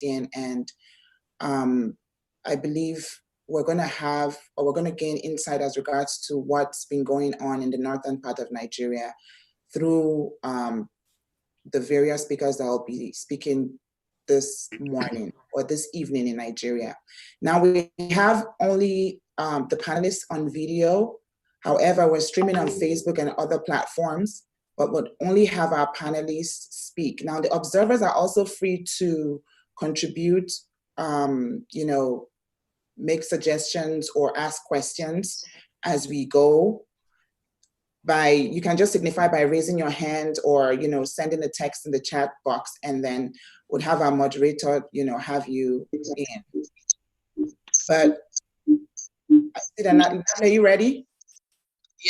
in, and I believe we're going to gain insight as regards to what's been going on in the northern part of Nigeria through the various speakers that will be speaking this morning or this evening in Nigeria. Now we have only the panelists on video. However, we're streaming on Facebook and other platforms, but we'll only have our panelists speak. Now the observers are also free to contribute, make suggestions or ask questions as we go. You can just signify by raising your hand or sending a text in the chat box, and then we'll have our moderator have you in. But are you ready?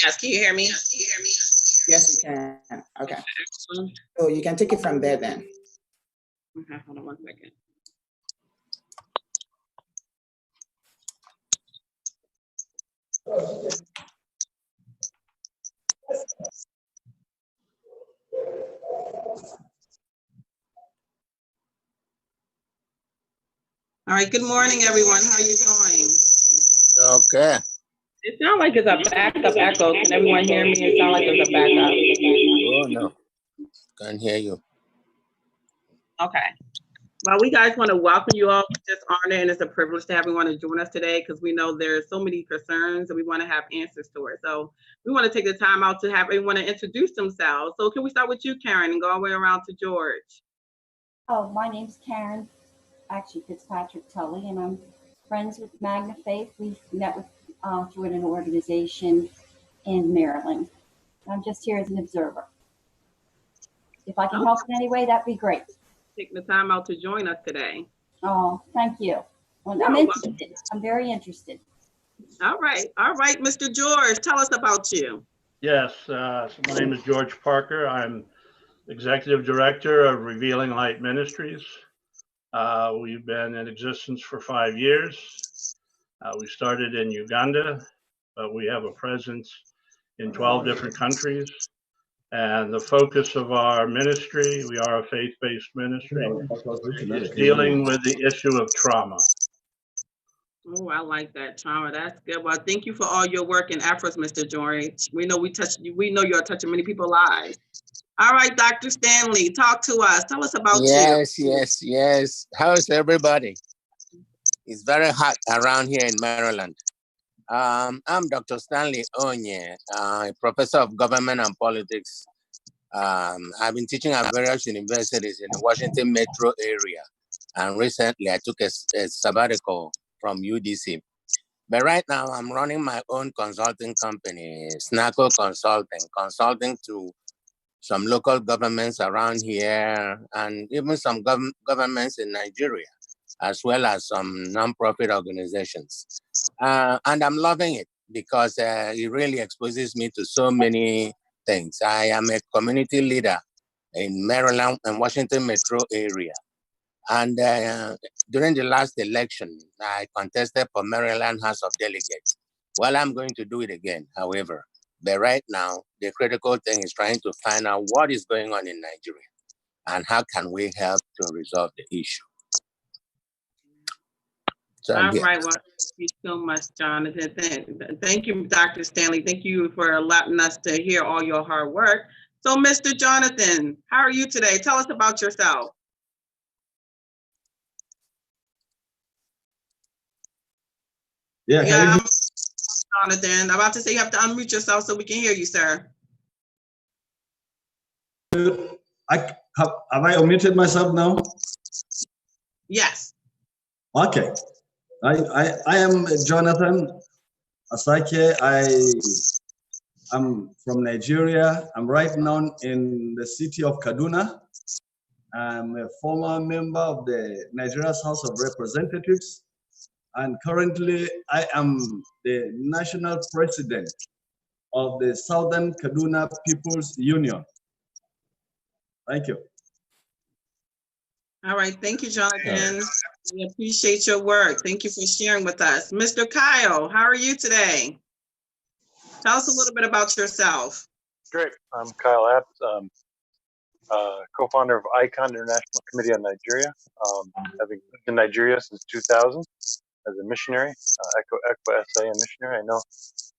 Yes, can you hear me? Yes, we can. Okay. So you can take it from there then. Okay, hold on one second. All right, good morning, everyone. How are you doing? Okay. It sounds like it's a backup echo. Can everyone hear me? It sounds like there's a backup. Oh, no. Can't hear you. Okay. Well, we guys want to welcome you all. We're just honored, and it's a privilege to have everyone to join us today because we know there's so many concerns and we want to have answers to it. So we want to take the time out to have everyone to introduce themselves. So can we start with you, Karen, and go all the way around to George? Oh, my name's Karen, actually Fitzpatrick Tully, and I'm friends with Magna Faith. We met with through an organization in Maryland. I'm just here as an observer. If I can help in any way, that'd be great. Taking the time out to join us today. Oh, thank you. Well, I'm interested. I'm very interested. All right, Mr. George, tell us about you. Yes, so my name is George Parker. I'm Executive Director of Revealing Light Ministries. We've been in existence for 5 years. We started in Uganda, but we have a presence in 12 different countries. And the focus of our ministry, we are a faith-based ministry, is dealing with the issue of trauma. Oh, I like that, trauma. That's good. Well, thank you for all your work and efforts, Mr. George. We know we know you are touching many people's lives. All right, Dr. Stanley, talk to us. Tell us about you. Yes. How's everybody? It's very hot around here in Maryland. I'm Dr. Stanley Onye, a professor of government and politics. I've been teaching at various universities in the Washington metro area. And recently I took a sabbatical from UDC. But right now I'm running my own consulting company, Snacko consulting to some local governments around here and even some governments in Nigeria, as well as some nonprofit organizations. And I'm loving it because it really exposes me to so many things. I am a community leader in Maryland and Washington metro area. And during the last election, I contested for Maryland House of Delegates. Well, I'm going to do it again, however. But right now, the critical thing is trying to find out what is going on in Nigeria and how can we help to resolve the issue. So all right, well, thank you so much, Jonathan. Thank you, Dr. Stanley. Thank you for allowing us to hear all your hard work. So, Mr. Jonathan, how are you today? Tell us about yourself. Yeah. Jonathan, I'm about to say you have to unmute yourself so we can hear you, sir. Have I unmuted myself now? Yes. Okay. I am Jonathan Asake. I'm from Nigeria. I'm right now in the city of Kaduna. I'm a former member of the Nigeria's House of Representatives. And currently I am the national president of the Southern Kaduna People's Union. Thank you. All right, thank you, Jonathan. We appreciate your work. Thank you for sharing with us. Mr. Kyle, how are you today? Tell us a little bit about yourself. Great, I'm Kyle Apps. co-founder of ICON International Committee on Nigeria, having lived in Nigeria since 2000 as a missionary, ECWA SA and missionary. I know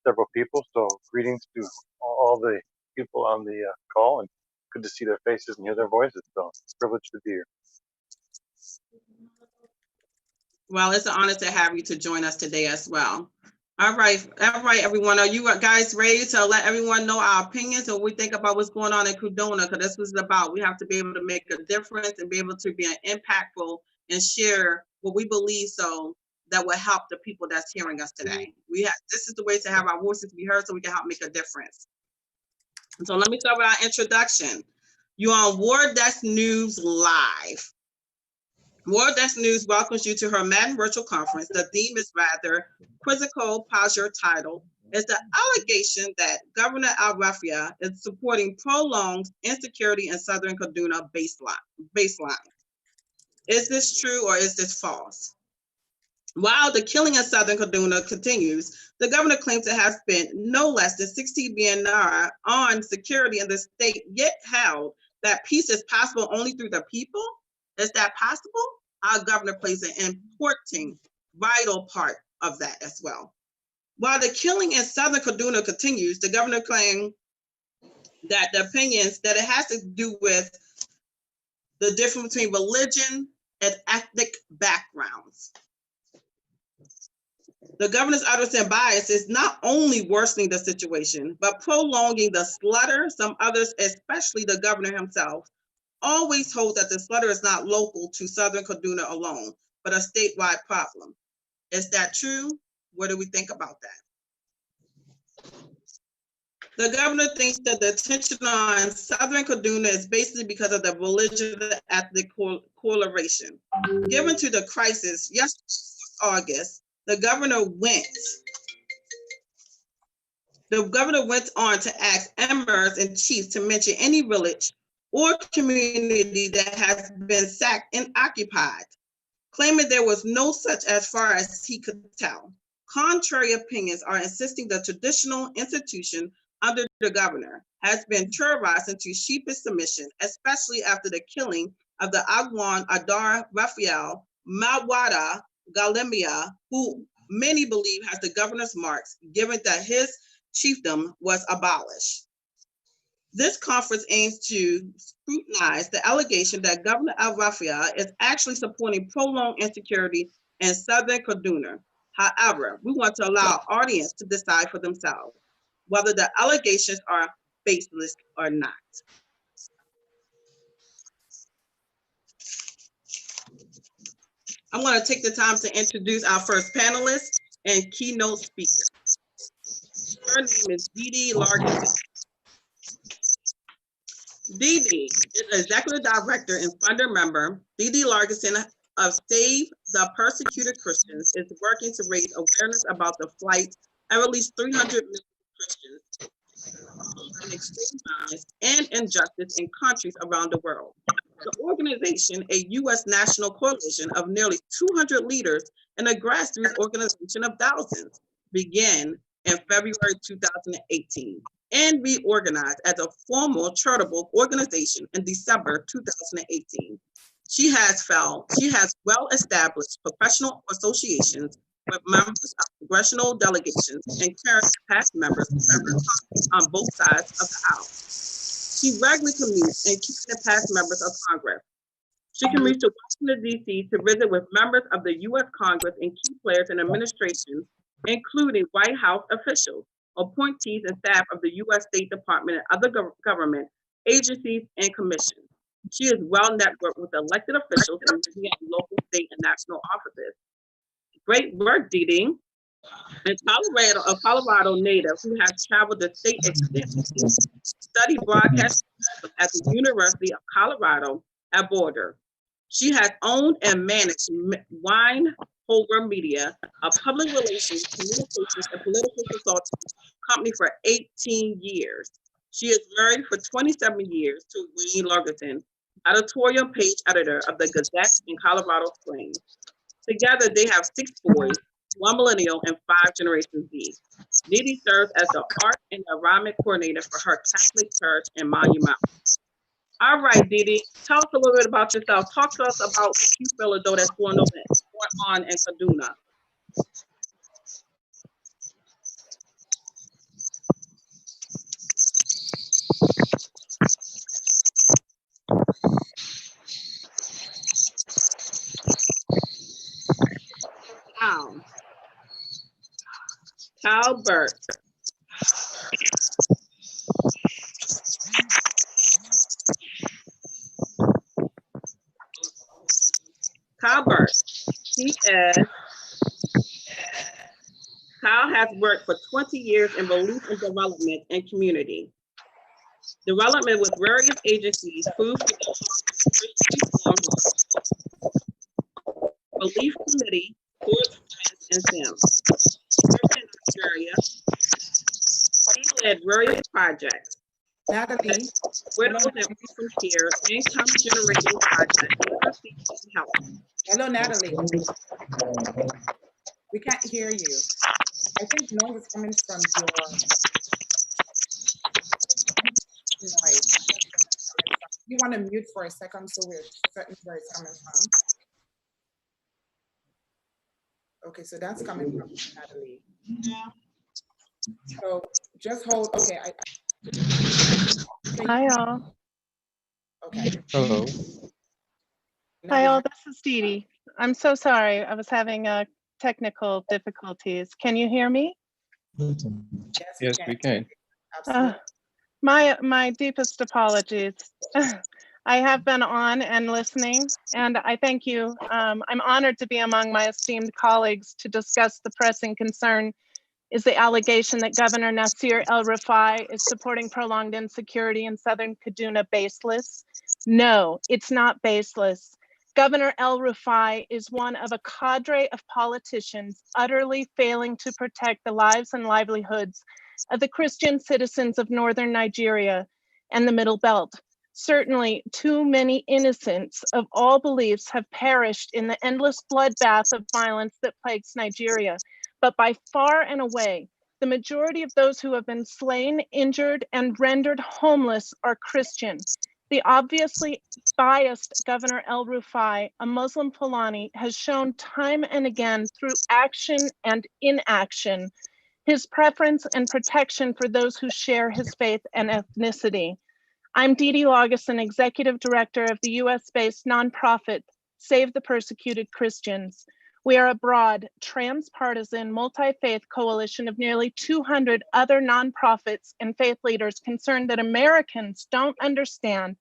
several people, so greetings to all the people on the call, and good to see their faces and hear their voices. So it's a privilege to be here. Well, it's an honor to have you to join us today as well. All right, everyone. Are you guys ready to let everyone know our opinions and what we think about what's going on in Kaduna? Because this was about, we have to be able to make a difference and be able to be impactful and share what we believe so that will help the people that's hearing us today. This is the way to have our voices be heard so we can help make a difference. And so let me start with our introduction. You're on War Desk News Live. War Desk News welcomes you to her Manhattan virtual conference. The theme is rather quizzical, pause your title. Is the allegation that Governor El-Rufai is supporting prolonged insecurity in southern Kaduna baseline. Is this true or is this false? While the killing in southern Kaduna continues, the governor claims to have spent no less than 60 billion naira on security in the state, yet held that peace is possible only through the people. Is that possible? Our governor plays an important, vital part of that as well. While the killing in southern Kaduna continues, the governor claimed that the opinions that it has to do with the difference between religion and ethnic backgrounds. The governor's utterance bias is not only worsening the situation, but prolonging the slaughter. Some others, especially the governor himself, always hold that the slaughter is not local to southern Kaduna alone, but a statewide problem. Is that true? What do we think about that? The governor thinks that the attention on southern Kaduna is basically because of the religious ethnic correlation. Given to the crisis yesterday, August, the governor went on to ask emirs and chiefs to mention any village or community that has been sacked and occupied, claiming there was no such as far as he could tell. Contrary opinions are insisting the traditional institution under the governor has been terrorized into sheepish submission, especially after the killing of the Agwan Adar Raphael Mawada Galimia, who many believe has the governor's marks, given that his chiefdom was abolished. This conference aims to scrutinize the allegation that Governor El-Rufai is actually supporting prolonged insecurity in southern Kaduna. However, we want to allow our audience to decide for themselves whether the allegations are baseless or not. I'm going to take the time to introduce our first panelist and keynote speaker. Her name is Dee Largison. Dee is Executive Director and Funder Member. Dee Largison of Save the Persecuted Christians is working to raise awareness about the flight of at least 300 million Christians and extreme violence and injustice in countries around the world. The organization, a U.S. national coalition of nearly 200 leaders and a grassroots organization of thousands, began in February 2018 and reorganized as a formal charitable organization in December 2018. She has well-established professional associations with members of congressional delegations and current past members on both sides of the aisle. She regularly commutes and keeps in past members of Congress. She commutes to Washington, D.C. to visit with members of the U.S. Congress and key players in administration, including White House officials, appointees, and staff of the U.S. State Department and other government agencies and commissions. She is well networked with elected officials in local, state, and national offices. Great work, Dee. A Colorado native who has traveled the state extensively, studied broadcast at the University of Colorado at Boulder. She has owned and managed Wine Holger Media, a public relations, communications, and political consulting company for 18 years. She is married for 27 years to Wayne Largison, editorial page editor of the Gazette in Colorado Springs. Together, they have 6 boys, 1 millennial, and 5 Generation Z. Dee serves as the art and environment coordinator for her Catholic church in Monument. All right, Dee Dee, tell us a little bit about yourself. Talk to us about what you feel as though that's going on in Kaduna. Talbert. Talbert. Kyle has worked for 20 years in relief and development and community development with various agencies, food for the hungry, relief committee, sports, and SIM. In Nigeria, he led various projects. Natalie. Widows and orphans care, income generating projects. Hello, Natalie. We can't hear you. I think noise is coming from your noise. You want to mute for a second so we're certain where it's coming from. Okay, so that's coming from Natalie. Yeah. So just hold. Okay. Hi all. Okay. Hello. Hi all. This is Dee Dee. I'm so sorry. I was having technical difficulties. Can you hear me? Yes, we can. My deepest apologies. I have been on and listening, and I thank you. I'm honored to be among my esteemed colleagues to discuss the pressing concern is the allegation that Governor Nasir El-Rufai is supporting prolonged insecurity in southern Kaduna Baseless. No, it's not baseless. Governor El-Rufai is one of a cadre of politicians utterly failing to protect the lives and livelihoods of the Christian citizens of northern Nigeria and the Middle Belt. Certainly, too many innocents of all beliefs have perished in the endless bloodbath of violence that plagues Nigeria. But by far and away, the majority of those who have been slain, injured, and rendered homeless are Christian. The obviously biased Governor El-Rufai, a Muslim Fulani, has shown time and again through action and inaction his preference and protection for those who share his faith and ethnicity. I'm Dee Dee Laugesen, Executive Director of the US-based nonprofit Save the Persecuted Christians. We are a broad, transpartisan, multi-faith coalition of nearly 200 other nonprofits and faith leaders concerned that Americans don't understand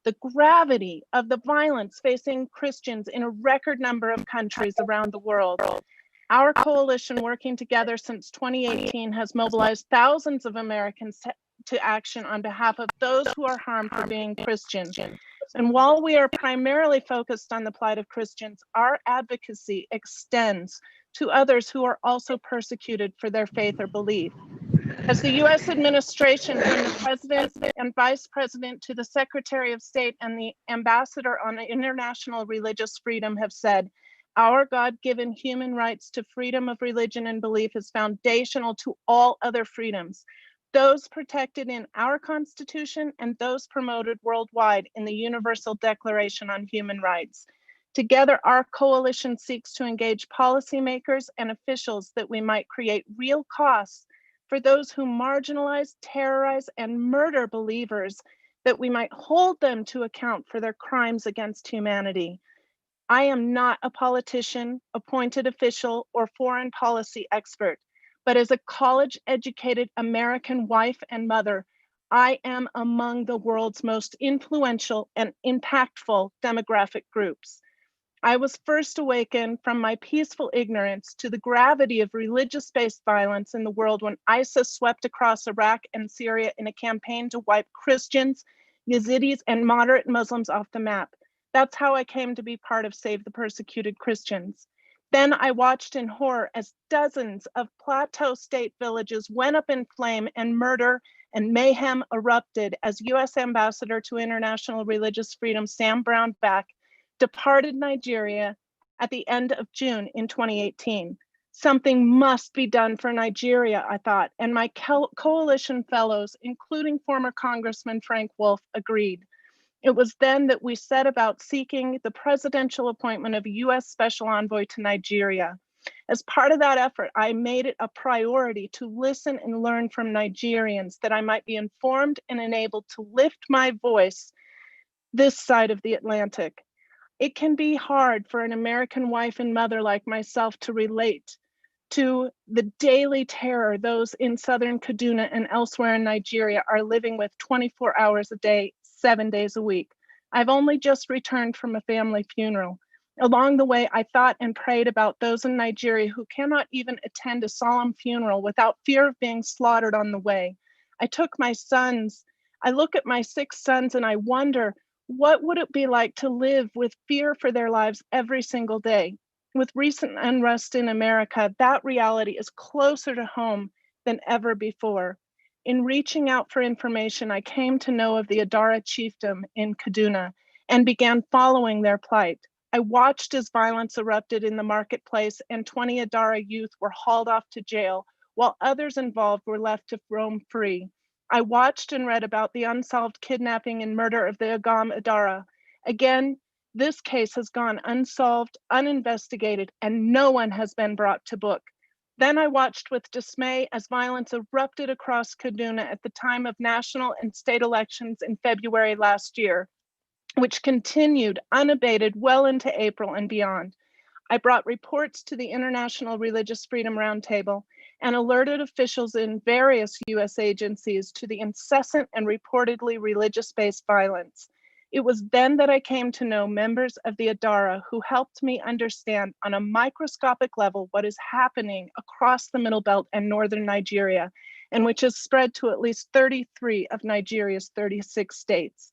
the gravity of the violence facing Christians in a record number of countries around the world. Our coalition, working together since 2018, has mobilized thousands of Americans to action on behalf of those who are harmed for being Christian. And while we are primarily focused on the plight of Christians, our advocacy extends to others who are also persecuted for their faith or belief. As the US administration, from the President and Vice President to the Secretary of State and the Ambassador on International Religious Freedom have said, our God-given human rights to freedom of religion and belief is foundational to all other freedoms, those protected in our Constitution and those promoted worldwide in the Universal Declaration on Human Rights. Together, our coalition seeks to engage policymakers and officials that we might create real costs for those who marginalize, terrorize, and murder believers, that we might hold them to account for their crimes against humanity. I am not a politician, appointed official, or foreign policy expert, but as a college-educated American wife and mother, I am among the world's most influential and impactful demographic groups. I was first awakened from my peaceful ignorance to the gravity of religious-based violence in the world when ISIS swept across Iraq and Syria in a campaign to wipe Christians, Yazidis, and moderate Muslims off the map. That's how I came to be part of Save the Persecuted Christians. Then I watched in horror as dozens of Plateau State villages went up in flame and murder and mayhem erupted as US Ambassador to International Religious Freedom Sam Brownback departed Nigeria at the end of June in 2018. Something must be done for Nigeria, I thought, and my coalition fellows, including former Congressman Frank Wolf, agreed. It was then that we set about seeking the presidential appointment of a U.S. Special Envoy to Nigeria. As part of that effort, I made it a priority to listen and learn from Nigerians, that I might be informed and enabled to lift my voice this side of the Atlantic. It can be hard for an American wife and mother like myself to relate to the daily terror those in southern Kaduna and elsewhere in Nigeria are living with 24 hours a day, 7 days a week. I've only just returned from a family funeral. Along the way, I thought and prayed about those in Nigeria who cannot even attend a solemn funeral without fear of being slaughtered on the way. I look at my 6 sons and I wonder, what would it be like to live with fear for their lives every single day? With recent unrest in America, that reality is closer to home than ever before. In reaching out for information, I came to know of the Adara chiefdom in Kaduna and began following their plight. I watched as violence erupted in the marketplace and 20 Adara youth were hauled off to jail, while others involved were left to roam free. I watched and read about the unsolved kidnapping and murder of the Agam Adara. Again, this case has gone unsolved, uninvestigated, and no one has been brought to book. Then I watched with dismay as violence erupted across Kaduna at the time of national and state elections in February last year, which continued unabated well into April and beyond. I brought reports to the International Religious Freedom Roundtable and alerted officials in various US agencies to the incessant and reportedly religious-based violence. It was then that I came to know members of the Adara who helped me understand on a microscopic level what is happening across the Middle Belt and northern Nigeria, and which has spread to at least 33 of Nigeria's 36 states.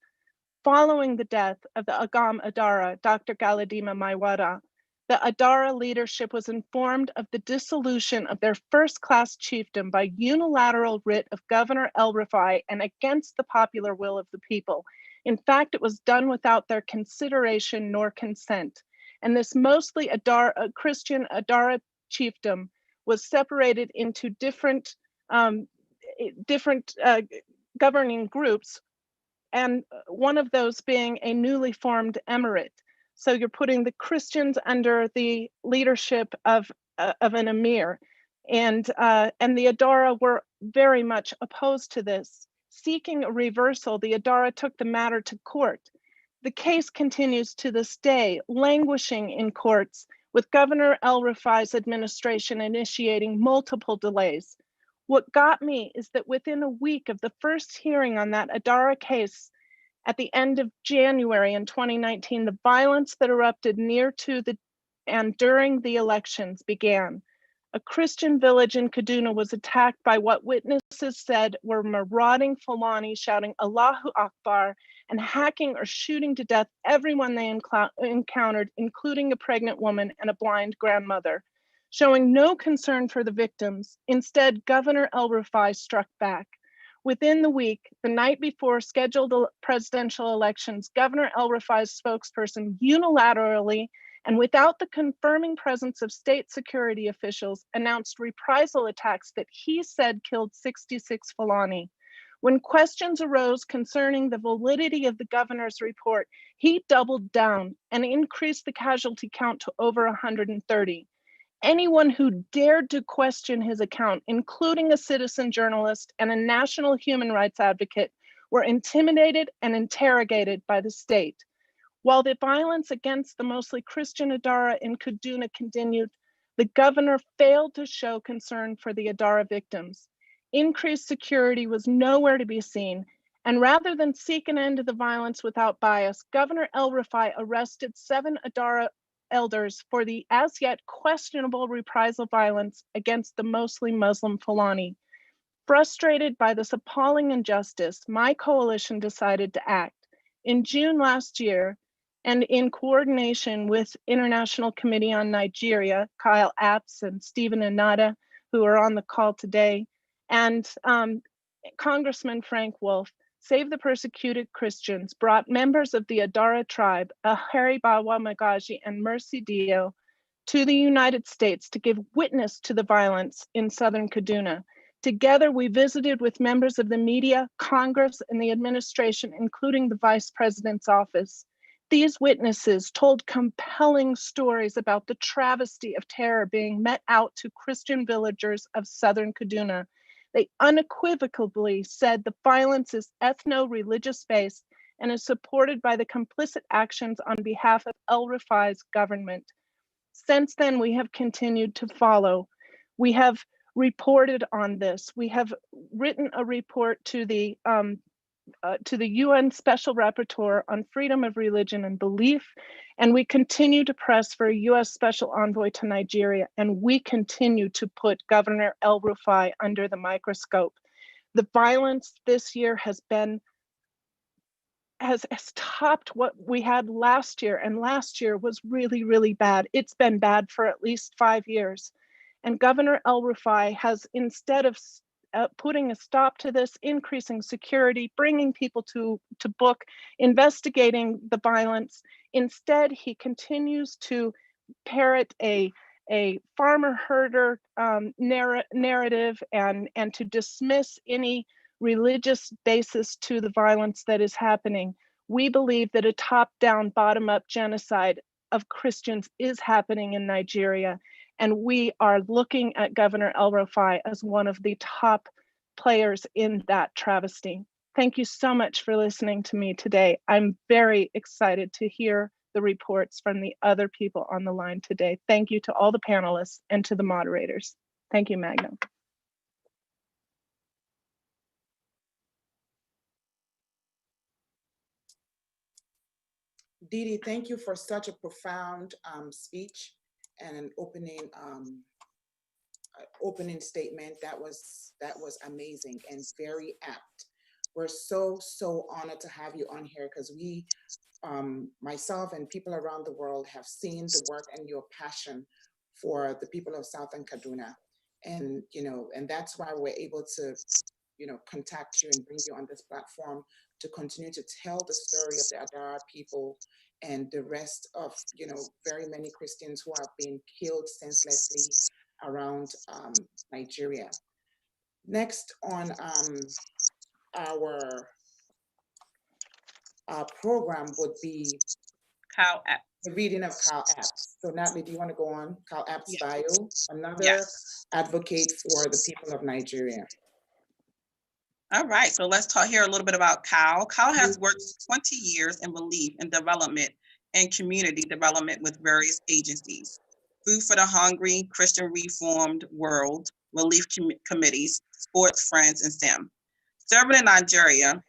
Following the death of the Agam Adara, Dr. Galadima Maiwada, the Adara leadership was informed of the dissolution of their first-class chiefdom by unilateral writ of Governor El-Rufai and against the popular will of the people. In fact, it was done without their consideration nor consent. And this mostly Christian Adara chiefdom was separated into different governing groups, and one of those being a newly formed emirate. So you're putting the Christians under the leadership of an emir, and the Adara were very much opposed to this. Seeking a reversal, the Adara took the matter to court. The case continues to this day, languishing in courts, with Governor El-Rufai's administration initiating multiple delays. What got me is that within a week of the first hearing on that Adara case, at the end of January in 2019, the violence that erupted near to and during the elections began. A Christian village in Kaduna was attacked by what witnesses said were marauding Fulani shouting Allahu Akbar and hacking or shooting to death everyone they encountered, including a pregnant woman and a blind grandmother. Showing no concern for the victims, instead, Governor El-Rufai struck back. Within the week, the night before scheduled presidential elections, Governor El-Rufai's spokesperson unilaterally and without the confirming presence of state security officials announced reprisal attacks that he said killed 66 Fulani. When questions arose concerning the validity of the governor's report, he doubled down and increased the casualty count to over 130. Anyone who dared to question his account, including a citizen journalist and a national human rights advocate, were intimidated and interrogated by the state. While the violence against the mostly Christian Adara in Kaduna continued, the governor failed to show concern for the Adara victims. Increased security was nowhere to be seen, and rather than seek an end to the violence without bias, Governor El-Rufai arrested 7 Adara elders for the as yet questionable reprisal violence against the mostly Muslim Fulani. Frustrated by this appalling injustice, my coalition decided to act. In June last year, and in coordination with International Committee on Nigeria, Kyle Apps and Stephen Anata, who are on the call today, and Congressman Frank Wolf, Save the Persecuted Christians, brought members of the Adara tribe, Ahari Bawa Magaji and Mercy Dio, to the United States to give witness to the violence in southern Kaduna. Together, we visited with members of the media, Congress, and the administration, including the Vice President's office. These witnesses told compelling stories about the travesty of terror being met out to Christian villagers of southern Kaduna. They unequivocally said the violence is ethno-religious based and is supported by the complicit actions on behalf of El-Rufai's government. Since then, we have continued to follow. We have reported on this. We have written a report to the UN Special Rapporteur on freedom of religion and belief, and we continue to press for a US Special Envoy to Nigeria, and we continue to put Governor El-Rufai under the microscope. The violence this year has topped what we had last year, and last year was really, really bad. It's been bad for at least 5 years. And Governor El-Rufai has, instead of putting a stop to this, increasing security, bringing people to book, investigating the violence, instead he continues to parrot a farmer herder narrative and to dismiss any religious basis to the violence that is happening. We believe that a top-down, bottom-up genocide of Christians is happening in Nigeria, and we are looking at Governor El-Rufai as one of the top players in that travesty. Thank you so much for listening to me today. I'm very excited to hear the reports from the other people on the line today. Thank you to all the panelists and to the moderators. Thank you, Magna. Didi, thank you for such a profound speech and an opening statement. That was amazing and very apt. We're so honored to have you on here because we, myself and people around the world, have seen the work and your passion for the people of Southern Kaduna, and and that's why we're able to contact you and bring you on this platform to continue to tell the story of the Adara people and the rest of, very many Christians who have been killed senselessly around Nigeria. Next on our program would be Kyle Epps. the reading of Kyle Epps. So Natalie, do you want to go on? Kyle Epps' bio, another Yes. advocate for the people of Nigeria. All right, so let's talk here a little bit about Kyle. Kyle has worked 20 years in relief and development and community development with various agencies. Food for the Hungry, Christian Reformed World, Relief Committees, Sports Friends, and STEM. Serving in Nigeria,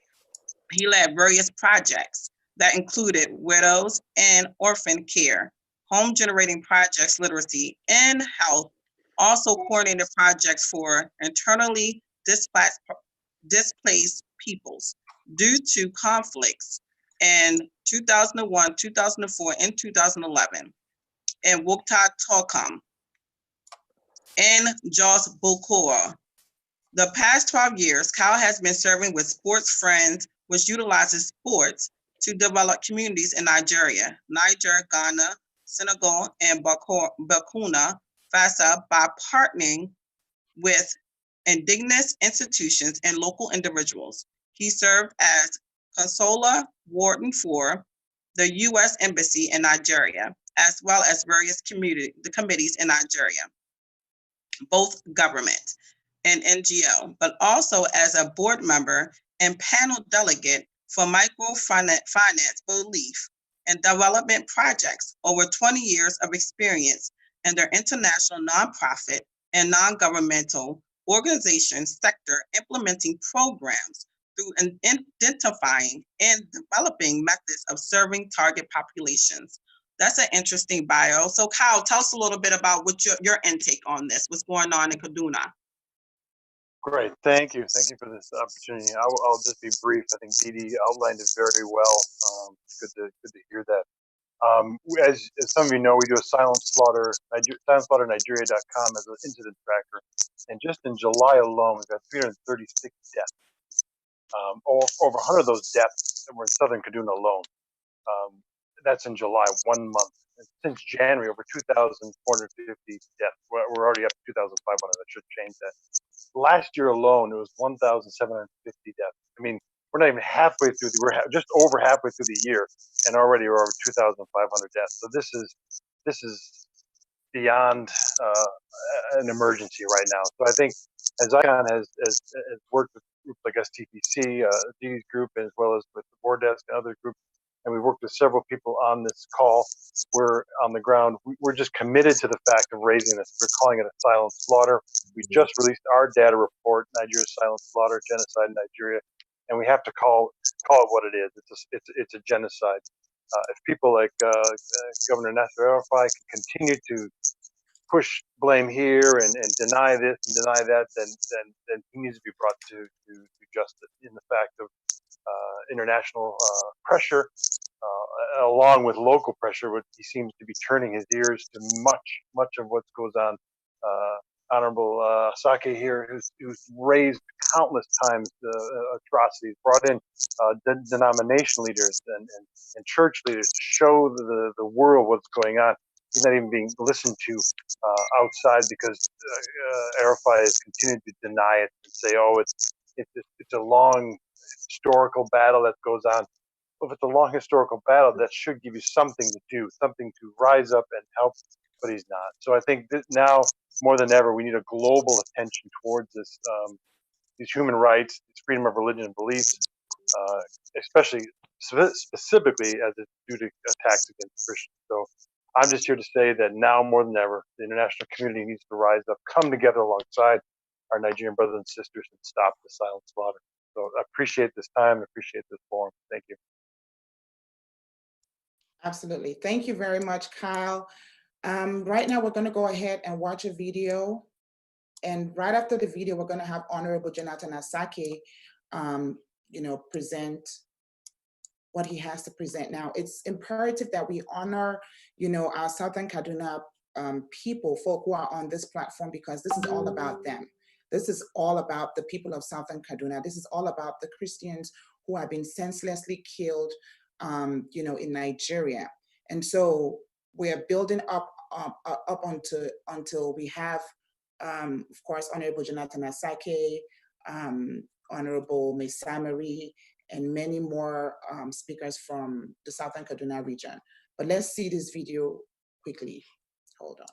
he led various projects that included widows and orphan care, home generating projects, literacy, and health, also coordinated projects for internally displaced peoples due to conflicts in 2001, 2004, and 2011 in Wukta Tokum and Jos Bokora. The past 12 years, Kyle has been serving with Sports Friends, which utilizes sports to develop communities in Nigeria, Niger, Ghana, Senegal, and Burkina Faso by partnering with indigenous institutions and local individuals. He served as consular warden for the U.S. Embassy in Nigeria, as well as various committees in Nigeria, both government and NGO, but also as a board member and panel delegate for microfinance relief and development projects. Over 20 years of experience in their international nonprofit and non-governmental organization sector, implementing programs through identifying and developing methods of serving target populations. That's an interesting bio. So Kyle, tell us a little bit about what your intake on this, what's going on in Kaduna. Great, thank you for this opportunity. I'll just be brief. I think Didi outlined it very well. Good to hear that. As some of you know, we do a silent slaughter, silenceslaughternigeria.com as an incident tracker. And just in July alone, we've got 336 deaths. Over 100 of those deaths were in southern Kaduna alone. That's in July, 1 month. And since January, over 2,450 deaths. We're already up to 2,500. That should change that. last year alone, it was 1,750 deaths. I mean, we're not even halfway through. We're just over halfway through the year, and already we're over 2,500 deaths. So this is beyond an emergency right now. So I think as ICON has worked with groups like STPC, Dee's group, as well as with the Board Desk and other groups, and we've worked with several people on this call. We're on the ground. We're just committed to the fact of raising this. We're calling it a silent slaughter. We just released our data report, Nigeria's silent slaughter, genocide in Nigeria, and we have to call it what it is. It's a genocide. If people like Governor Nasser El-Rufai can continue to push blame here and deny this and deny that, then he needs to be brought to justice in the fact of international pressure, along with local pressure, but he seems to be turning his ears to much of what goes on. Honorable Sake here, who's raised countless times atrocities, brought in denomination leaders and church leaders to show the world what's going on. He's not even being listened to outside because El-Rufai has continued to deny it and say, oh, it's a long historical battle that goes on. If it's a long historical battle, that should give you something to do, something to rise up and help, but he's not. So I think that now more than ever, we need a global attention towards this, these human rights, this freedom of religion and beliefs, especially specifically as it's due to attacks against Christians. So I'm just here to say that now more than ever, the international community needs to rise up, come together alongside our Nigerian brothers and sisters and stop the silent slaughter. So I appreciate this time, appreciate this forum. Thank you. Absolutely. Thank you very much, Kyle. Right now, we're going to go ahead and watch a video. And right after the video, we're going to have Honorable Jonathan Asake, present what he has to present. Now, it's imperative that we honor, our Southern Kaduna people, folk who are on this platform, because this is all about them. This is all about the people of Southern Kaduna. This is all about the Christians who have been senselessly killed, in Nigeria. And so we are building up until we have, of course, Honorable Jonathan Asake, Honorable Mesamari, and many more speakers from the Southern Kaduna region. But let's see this video quickly. Hold on.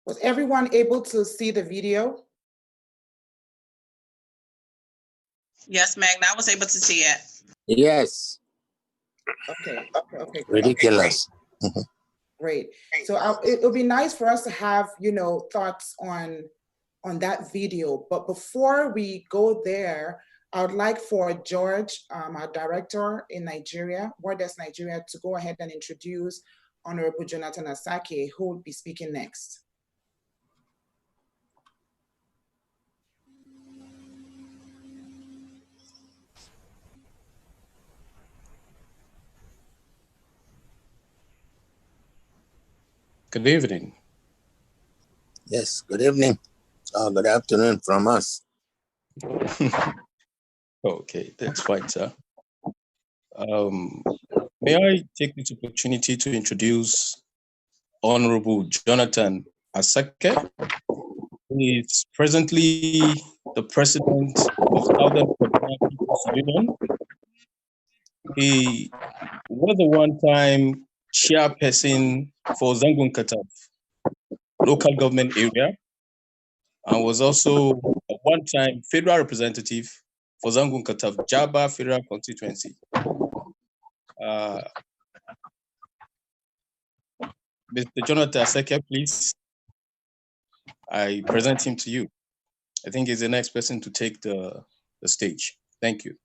Was everyone able to see the video? Yes, Magna, I was able to see it. Yes. Okay, okay, great. Ridiculous. Great. So it would be nice for us to have, thoughts on that video. But before we go there, I would like for George, our director in Nigeria, Borders Nigeria, to go ahead and introduce Honorable Jonathan Asake, who will be speaking next. Good evening. Yes, good evening. Good afternoon from us. Okay, that's fine, sir. May I take this opportunity to introduce Honorable Jonathan Asake, who is presently the president of Southern Kaduna People's Union. He was a one-time chairperson for Zangun Kataf local government area, and was also a one-time federal representative for Zangun Kataf Jaba federal constituency. Mr. Jonathan Asake, please. I present him to you. I think he's the next person to take the stage. Thank you.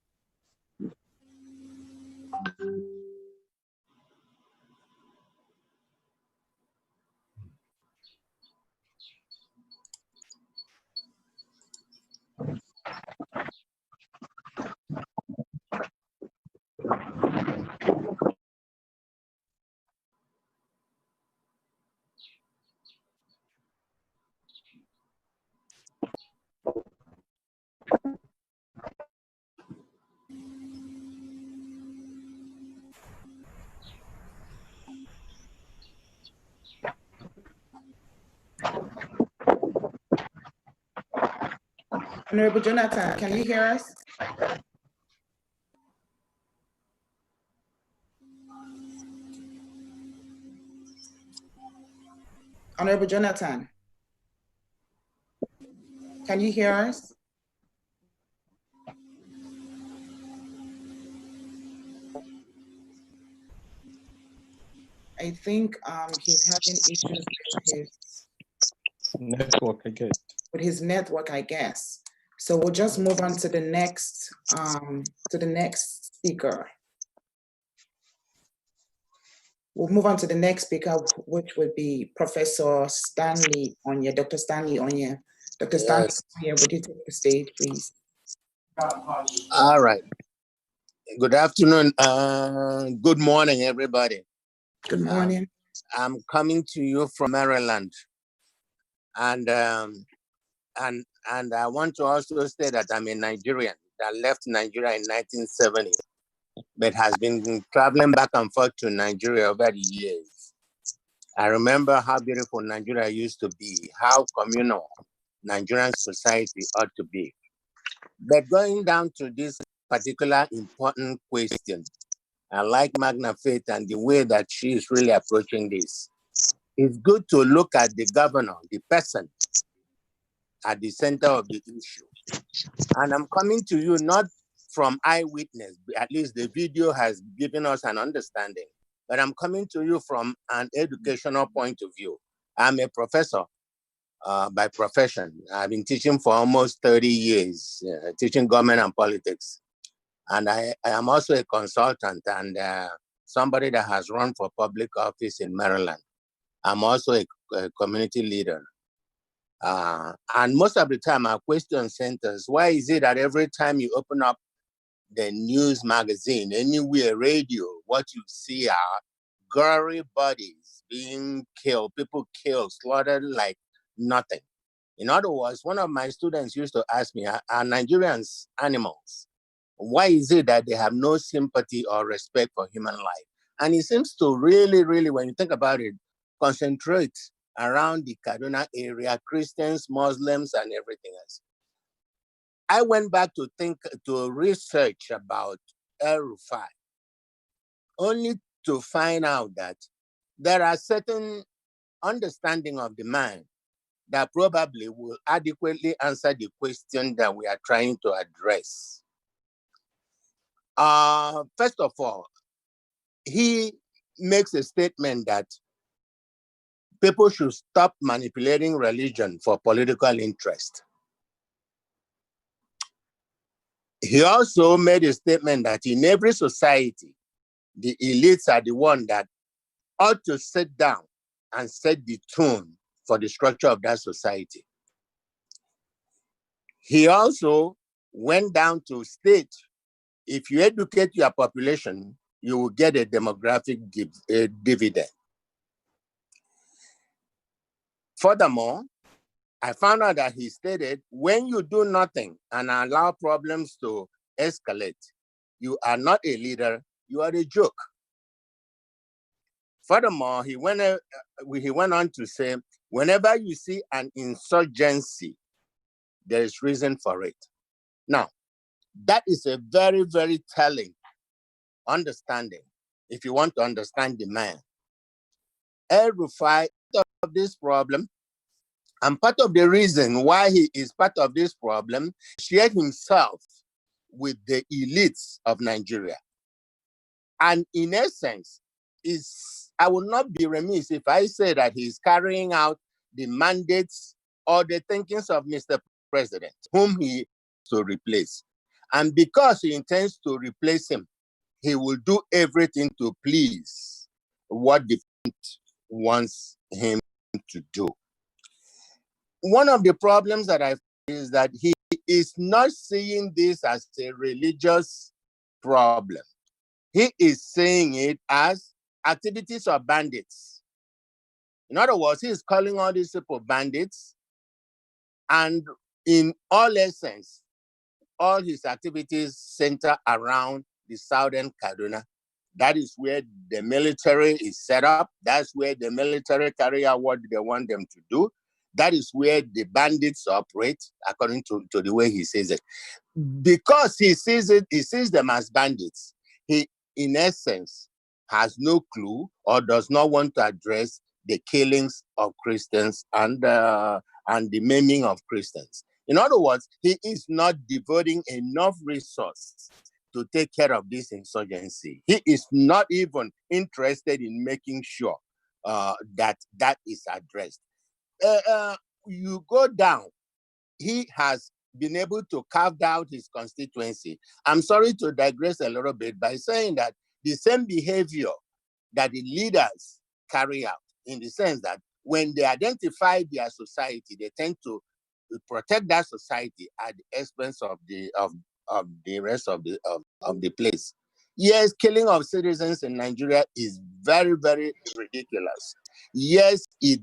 Honorable Jonathan, can you hear us? Honorable Jonathan, can you hear us? I think he's having issues with his network, I guess. So we'll just move on to the next speaker. We'll move on to the next speaker, which would be Professor Stanley Onye, Dr. Stanley Onye. Dr. Stanley Onye, would you take the stage, please? All right. Good afternoon. Good morning, everybody. Good morning. I'm coming to you from Maryland, and I want to also say that I'm a Nigerian that left Nigeria in 1970, but has been traveling back and forth to Nigeria over the years. I remember how beautiful Nigeria used to be, how communal Nigerian society ought to be. But going down to this particular important question, I like Magna Faith and the way that she is really approaching this. It's good to look at the governor, the person, at the center of the issue. And I'm coming to you not from eyewitness, at least the video has given us an understanding, but I'm coming to you from an educational point of view. I'm a professor by profession. I've been teaching for almost 30 years, teaching government and politics. And I am also a consultant and somebody that has run for public office in Maryland. I'm also a community leader. And most of the time our question centers, why is it that every time you open up the news magazine, anywhere, radio, what you see are gory bodies being killed, people killed, slaughtered like nothing. In other words, one of my students used to ask me, are Nigerians animals? Why is it that they have no sympathy or respect for human life? And it seems to really, really, when you think about it, concentrate around the Kaduna area, Christians, Muslims, and everything else. I went back to research about El-Rufai, only to find out that there are certain understanding of the man that probably will adequately answer the question that we are trying to address. First of all, he makes a statement that people should stop manipulating religion for political interest. He also made a statement that in every society, the elites are the ones that ought to sit down and set the tone for the structure of that society. He also went down to state, if you educate your population, you will get a demographic dividend. Furthermore, I found out that he stated, when you do nothing and allow problems to escalate, you are not a leader, you are a joke. Furthermore, he went on to say, whenever you see an insurgency, there is reason for it. Now, that is a very, very telling understanding if you want to understand the man. El-Rufai of this problem, and part of the reason why he is part of this problem, shared himself with the elites of Nigeria. And in essence, I will not be remiss if I say that he's carrying out the mandates or the thinkings of Mr. President, whom he to replace. And because he intends to replace him, he will do everything to please what the president wants him to do. One of the problems that I find is that he is not seeing this as a religious problem. He is seeing it as activities of bandits. In other words, he is calling all these people bandits, and in all essence, all his activities center around the southern Kaduna. That is where the military is set up. That's where the military carry out what they want them to do. That is where the bandits operate, according to the way he says it. Because he sees them as bandits, he, in essence, has no clue or does not want to address the killings of Christians and the maiming of Christians. In other words, he is not devoting enough resources to take care of this insurgency. He is not even interested in making sure that is addressed. You go down, he has been able to carve out his constituency. I'm sorry to digress a little bit by saying that the same behavior that the leaders carry out, in the sense that when they identify their society, they tend to protect that society at the expense of the rest of the place. Yes, killing of citizens in Nigeria is very, very ridiculous. Yes, it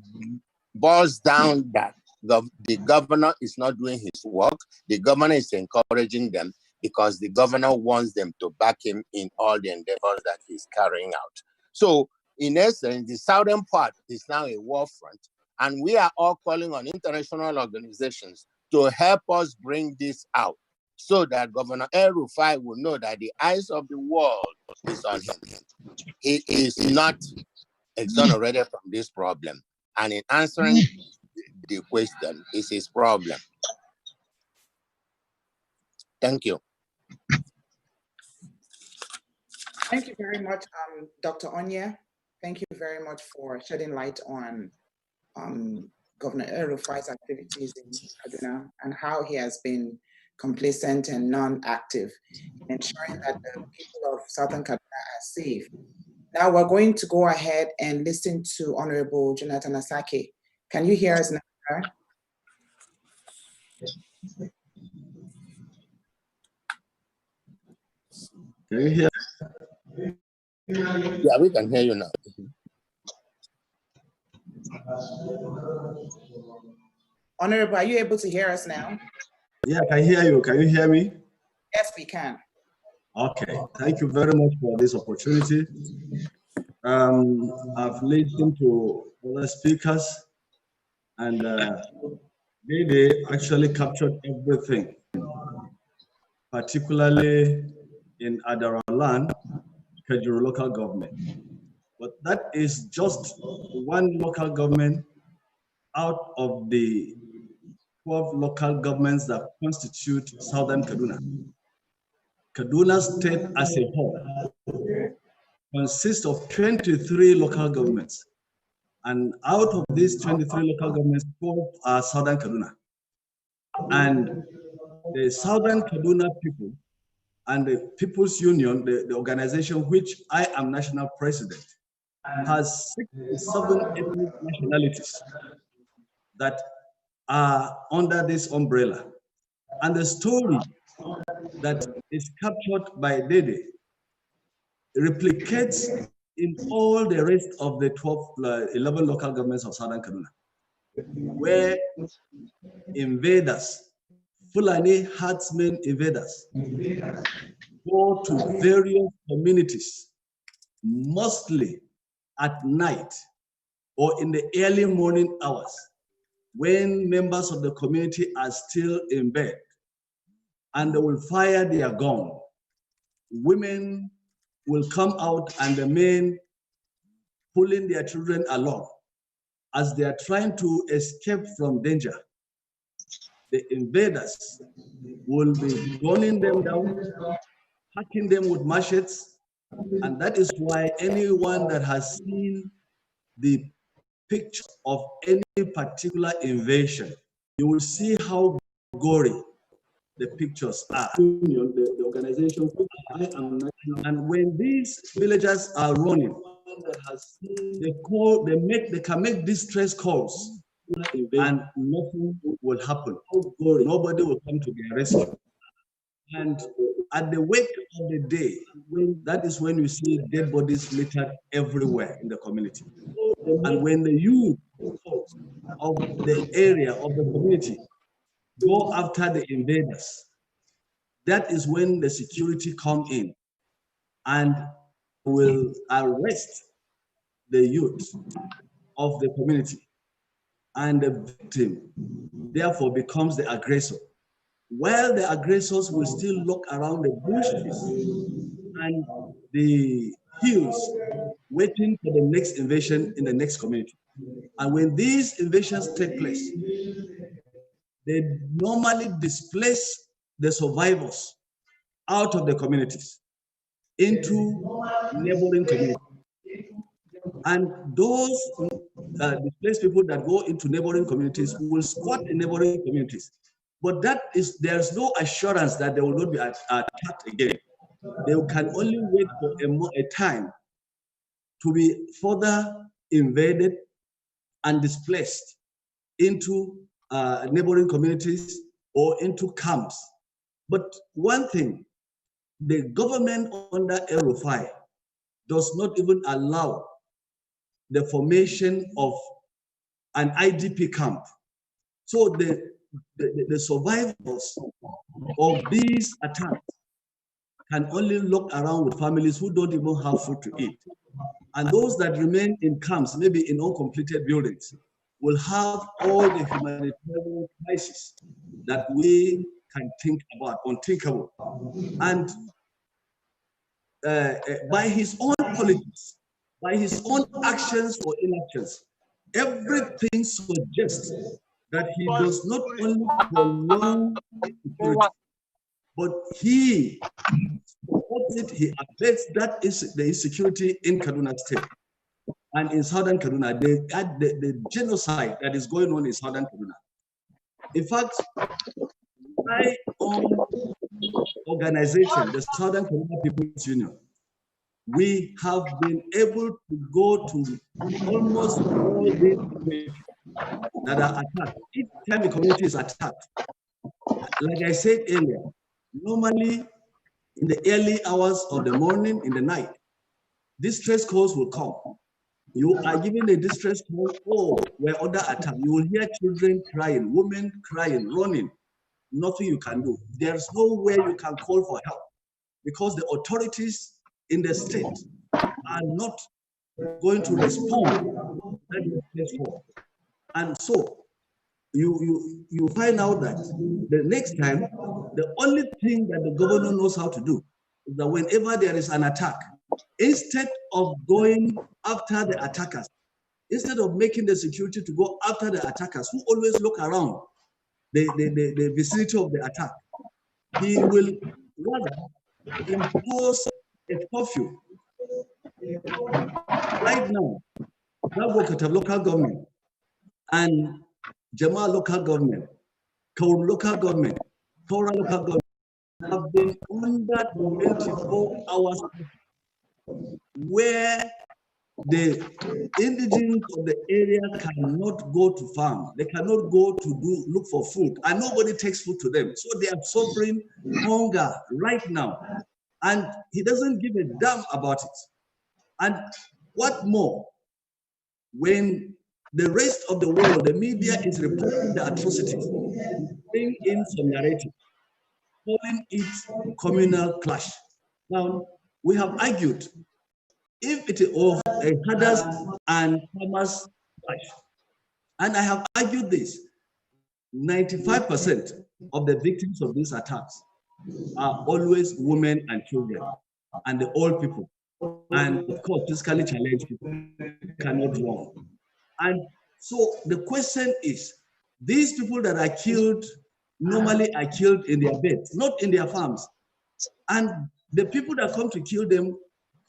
boils down that the governor is not doing his work. The governor is encouraging them because the governor wants them to back him in all the endeavors that he's carrying out. So, in essence, the southern part is now a war front, and we are all calling on international organizations to help us bring this out so that Governor El-Rufai will know that the eyes of the world is on him. He is not exonerated from this problem. And in answering the question, is his problem. Thank you. Thank you very much, Dr. Onye. Thank you very much for shedding light on Governor El-Rufai's activities in Kaduna and how he has been complacent and non-active in ensuring that the people of Southern Kaduna are safe. Now we're going to go ahead and listen to Honorable Jonathan Asake. Can you hear us now, sir? Can you hear? Yeah, we can hear you now. Honorable, are you able to hear us now? Yeah, I can hear you. Can you hear me? Yes, we can. Okay, thank you very much for this opportunity. I've listened to other speakers, and they actually captured everything, particularly in Adaralan, Kajuru local government. But that is just one local government out of the 12 local governments that constitute Southern Kaduna. Kaduna State as a whole consists of 23 local governments. And out of these 23 local governments, 12 are Southern Kaduna. And the Southern Kaduna people and the People's Union, the organization which I am national president, has 67 ethnic nationalities that are under this umbrella. And the story that is captured by Dede replicates in all the rest of the 11 local governments of Southern Kaduna, where invaders, Fulani herdsmen invaders, go to various communities, mostly at night or in the early morning hours, when members of the community are still in bed, and they will fire their gun. Women will come out and the men pulling their children along as they are trying to escape from danger. The invaders will be gunning them down, hacking them with machetes, and that is why anyone that has seen the picture of any particular invasion, you will see how gory the pictures are. The organization, and when these villagers are running, they can make distress calls, and nothing will happen. Nobody will come to their rescue. And at the wake of the day, that is when you see dead bodies littered everywhere in the community. And when the youth of the area, of the community, go after the invaders, that is when the security come in and will arrest the youth of the community and the victim therefore becomes the aggressor, while the aggressors will still look around the bushes and the hills waiting for the next invasion in the next community. And when these invasions take place, they normally displace the survivors out of the communities into neighboring communities. And those displaced people that go into neighboring communities will squat in neighboring communities. But there's no assurance that they will not be attacked again. They can only wait for a time to be further invaded and displaced into neighboring communities or into camps. But one thing, the government under El-Rufai does not even allow the formation of an IDP camp. So the survivors of these attacks can only look around with families who don't even have food to eat. And those that remain in camps, maybe in uncompleted buildings, will have all the humanitarian crises that we can think about, unthinkable. And by his own politics, by his own actions or inactions, everything suggests that he does not only prolong insecurity, but he supports it, he abets that is the insecurity in Kaduna State. And in southern Kaduna, the genocide that is going on in southern Kaduna. In fact, my own organization, the Southern Kaduna People's Union, we have been able to go to almost all these communities that are attacked. Each time the community is attacked, like I said earlier, normally in the early hours of the morning, in the night, distress calls will come. You are given a distress call, oh, we're under attack. You will hear children crying, women crying, running. Nothing you can do. There's nowhere you can call for help because the authorities in the state are not going to respond to that distress call. And so you find out that the next time, the only thing that the governor knows how to do is that whenever there is an attack, instead of going after the attackers, instead of making the security to go after the attackers who always look around the vicinity of the attack, he will rather impose a curfew. Right now, Nagokata local government and Jama local government, Kaur local government, Tora local government have been under 24 hours where the indigenous of the area cannot go to farm. They cannot go to look for food, and nobody takes food to them. So they are suffering hunger right now. And he doesn't give a damn about it. And what more, when the rest of the world, the media is reporting the atrocities, bring in some narrative, calling it communal clash. Now, we have argued if it is of a herders and farmers clash, and I have argued this, 95% of the victims of these attacks are always women and children and the old people, and of course, physically challenged people cannot run. And so the question is, these people that are killed normally are killed in their beds, not in their farms. And the people that come to kill them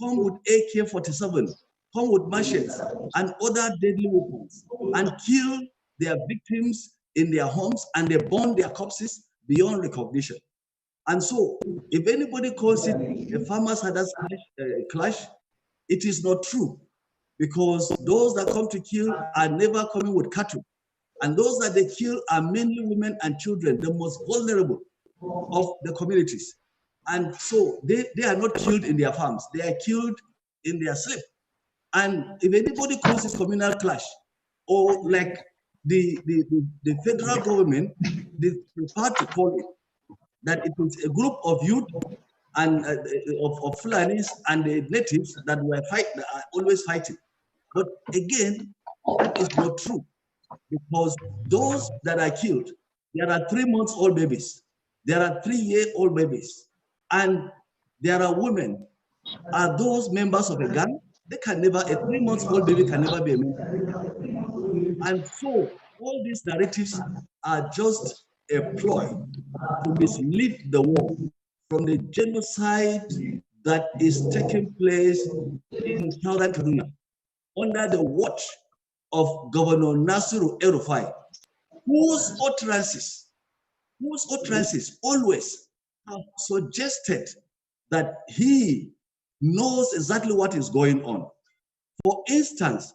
come with AK-47, come with machetes and other deadly weapons, and kill their victims in their homes, and they burn their corpses beyond recognition. And so, if anybody calls it a farmers herders clash, it is not true, because those that come to kill are never coming with cattle, and those that they kill are mainly women and children, the most vulnerable of the communities. And so they are not killed in their farms, they are killed in their sleep. And if anybody calls it communal clash, or like the federal government, they prefer to call it that it is a group of youth and of Fulanis and the natives that are always fighting. But again, that is not true. because those that are killed, there are 3-month-old babies, there are 3-year-old babies, and there are women. Are those members of a gang? They can never, a 3-month-old baby can never be a member. And so all these narratives are just a ploy to mislead the world from the genocide that is taking place in southern Kaduna under the watch of Governor Nasiru El-Rufai, whose utterances always have suggested that he knows exactly what is going on. For instance,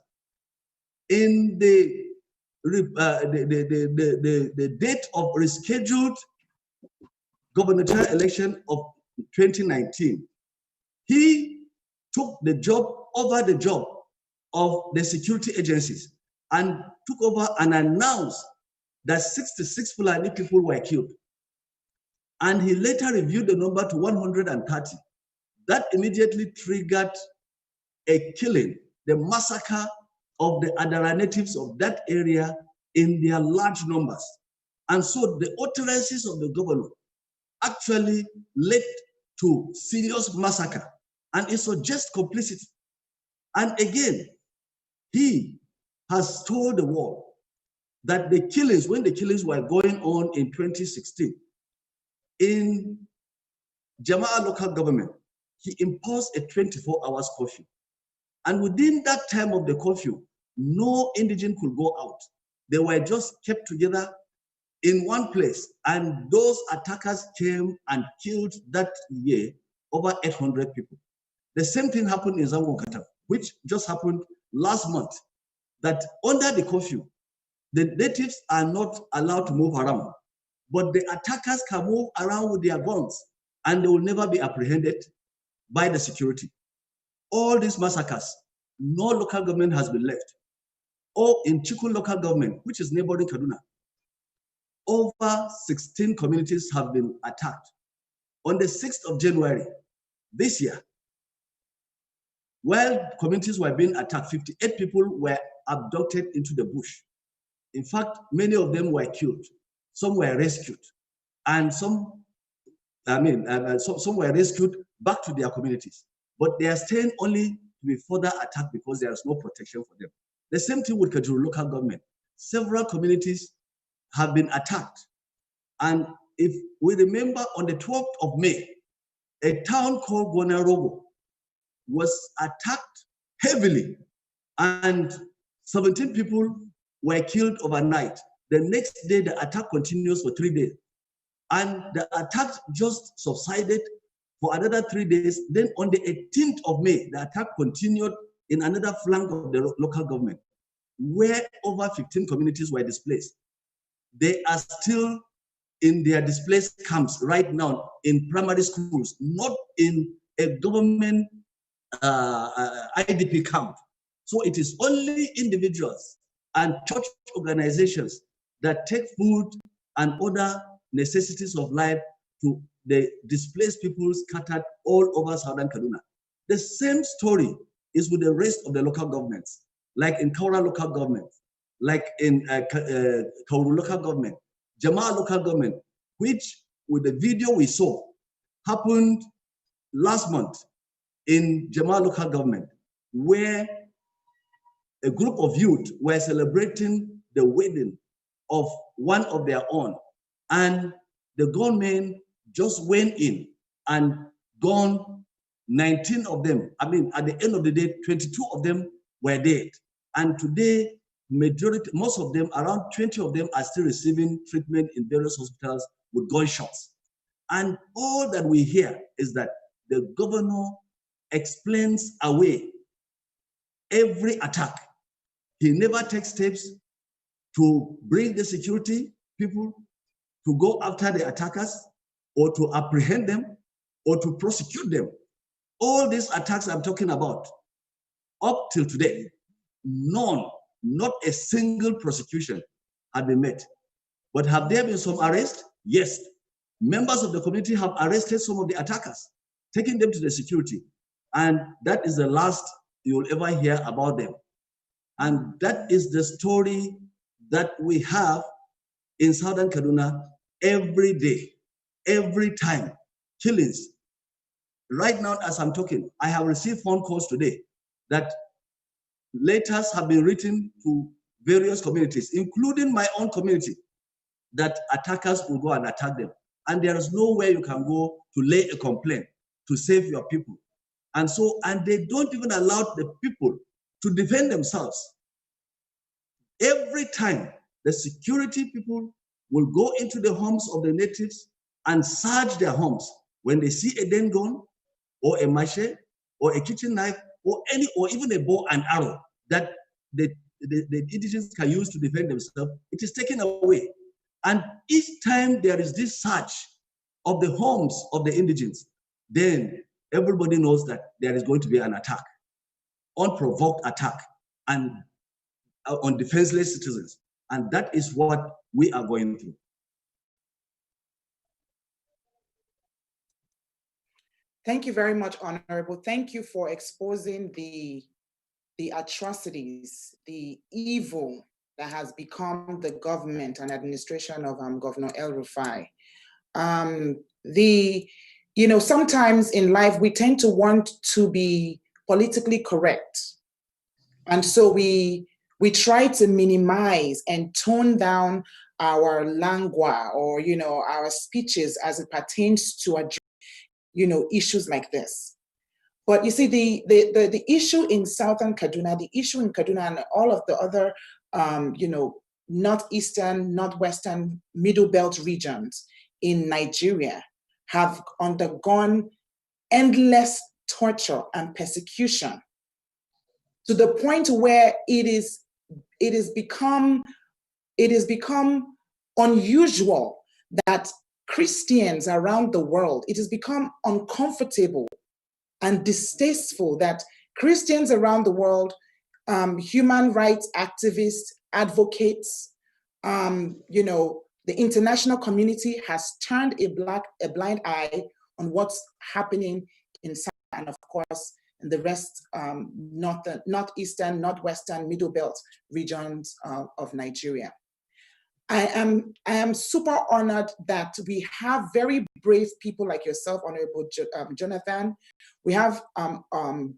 in the date of rescheduled gubernatorial election of 2019, he took the job over the job of the security agencies and took over and announced that 66 Fulani people were killed. And he later reviewed the number to 130. That immediately triggered a killing, the massacre of the Adara natives of that area in their large numbers. And so the utterances of the governor actually led to serious massacre, and it suggests complicity. And again, he has told the world that the killings, when the killings were going on in 2016, in Jama'ah local government, he imposed a 24 hours curfew. And within that time of the curfew, no indigent could go out. They were just kept together in one place. And those attackers came and killed that year over 800 people. The same thing happened in Zangon Katab, which just happened last month, that under the curfew, the natives are not allowed to move around, but the attackers can move around with their guns and they will never be apprehended by the security. All these massacres, no local government has been left. Or in Chikun local government, which is neighboring Kaduna, over 16 communities have been attacked. On the 6th of January this year, while communities were being attacked, 58 people were abducted into the bush. In fact, many of them were killed. Some were rescued, and some were rescued back to their communities. But they are staying only to be further attacked because there is no protection for them. The same thing with Kajuru local government. Several communities have been attacked. And if we remember, on the 12th of May, a town called Gonarogo was attacked heavily, and 17 people were killed overnight. The next day, the attack continues for 3 days. And the attack just subsided for another 3 days. Then on the 18th of May, the attack continued in another flank of the local government, where over 15 communities were displaced. They are still in their displaced camps right now in primary schools, not in a government IDP camp. So it is only individuals and church organizations that take food and other necessities of life to the displaced people scattered all over southern Kaduna. The same story is with the rest of the local governments, like in Kaura local government, like in Kauru local government, Jama'ah local government, which with the video we saw happened last month in Jama'ah local government, where a group of youth were celebrating the wedding of one of their own, and the gunmen just went in and gone 19 of them. I mean, at the end of the day, 22 of them were dead. And today, most of them, around 20 of them, are still receiving treatment in various hospitals with gunshots. And all that we hear is that the governor explains away every attack. He never takes steps to bring the security people to go after the attackers or to apprehend them or to prosecute them. All these attacks I'm talking about, up till today, none, not a single prosecution had been made. But have there been some arrests? Yes. Members of the community have arrested some of the attackers, taking them to the security. And that is the last you will ever hear about them. And that is the story that we have in southern Kaduna every day, every time, killings. Right now, as I'm talking, I have received phone calls today that letters have been written to various communities, including my own community, that attackers will go and attack them. And there is nowhere you can go to lay a complaint to save your people. And they don't even allow the people to defend themselves. Every time, the security people will go into the homes of the natives and search their homes. When they see a den gun or a machete or a kitchen knife or even a bow and arrow that the indigenous can use to defend themselves, it is taken away. And each time there is this search of the homes of the indigenous, then everybody knows that there is going to be an attack, unprovoked attack, and on defenseless citizens. And that is what we are going through. Thank you very much, Honorable. Thank you for exposing the atrocities, the evil that has become the government and administration of Governor El-Rufai. Sometimes in life we tend to want to be politically correct. And so we try to minimize and tone down our lingua or, our speeches as it pertains to address, issues like this. But you see, the issue in Southern Kaduna, the issue in Kaduna and all of the other, Northeastern, Northwestern, Middle Belt regions in Nigeria have undergone endless torture and persecution to the point where it has become unusual that Christians around the world, it has become uncomfortable and distasteful that Christians around the world, human rights activists, advocates, the international community has turned a blind eye on what's happening in South and of course in the rest, Northeastern, Northwestern, Middle Belt regions of Nigeria. I am super honored that we have very brave people like yourself, Honorable Jonathan. We have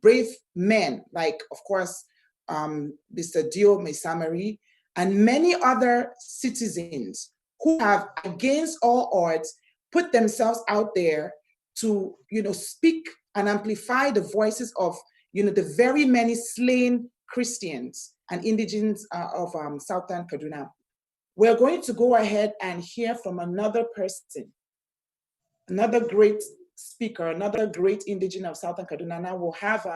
brave men like, of course, Mr. Dio Mesamari, and many other citizens who have, against all odds, put themselves out there to, speak and amplify the voices of, the very many slain Christians and indigenes of Southern Kaduna. We're going to go ahead and hear from another person, another great speaker, another great indigene of Southern Kaduna. Now we'll have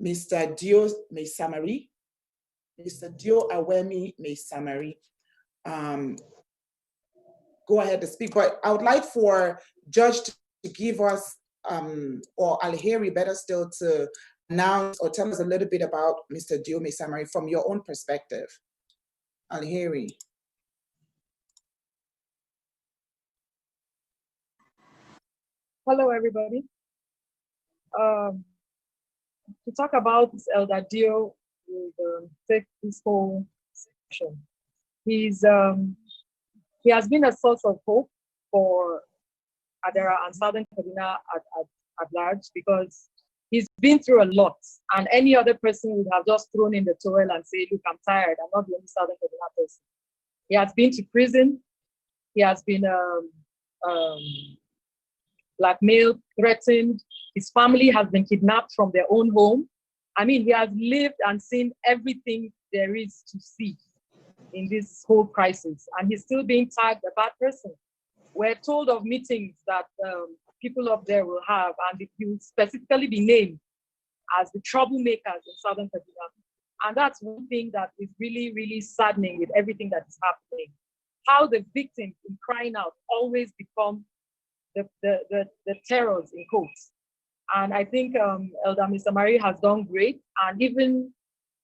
Mr. Dio Mesamari, Mr. Dio Awemi Mesamari. Go ahead to speak, but I would like for Judge to give us, or Alheri better still, to announce or tell us a little bit about Mr. Dio Mesamari from your own perspective. Alheri. Hello, everybody. To talk about Elder Dio, will take this whole section. He has been a source of hope for Adara and Southern Kaduna at large, because he's been through a lot, and any other person would have just thrown in the towel and said, look, I'm tired, I'm not the only Southern Kaduna person. He has been to prison, he has been blackmailed, threatened, his family has been kidnapped from their own home. I mean, he has lived and seen everything there is to see in this whole crisis, and he's still being tagged a bad person. We're told of meetings that people up there will have, and he will specifically be named as the troublemakers in Southern Kaduna. And that's one thing that is really, really saddening with everything that is happening. How the victims in crying out always become the terrors in quotes. And I think Elder Mesamari has done great, and even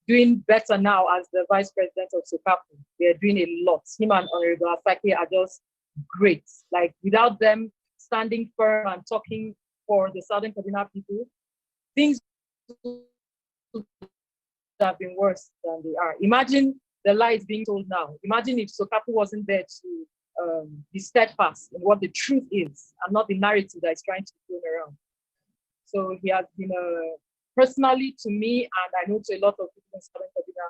doing better now as the Vice President of SOCAPU. They're doing a lot. Him and Honorable Asake are just great. Like, without them standing firm and talking for the Southern Kaduna people, things would have been worse than they are. Imagine the lie is being told now. Imagine if Sokapu wasn't there to be steadfast in what the truth is and not the narrative that is trying to be thrown around. So he has been personally to me, and I know to a lot of people in Southern Kaduna,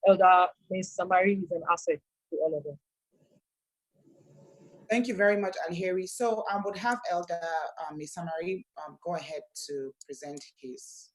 Elder Ms. Samari is an asset to all of them. Thank you very much, Alheri. So I would have Elder Ms. Samari go ahead to present his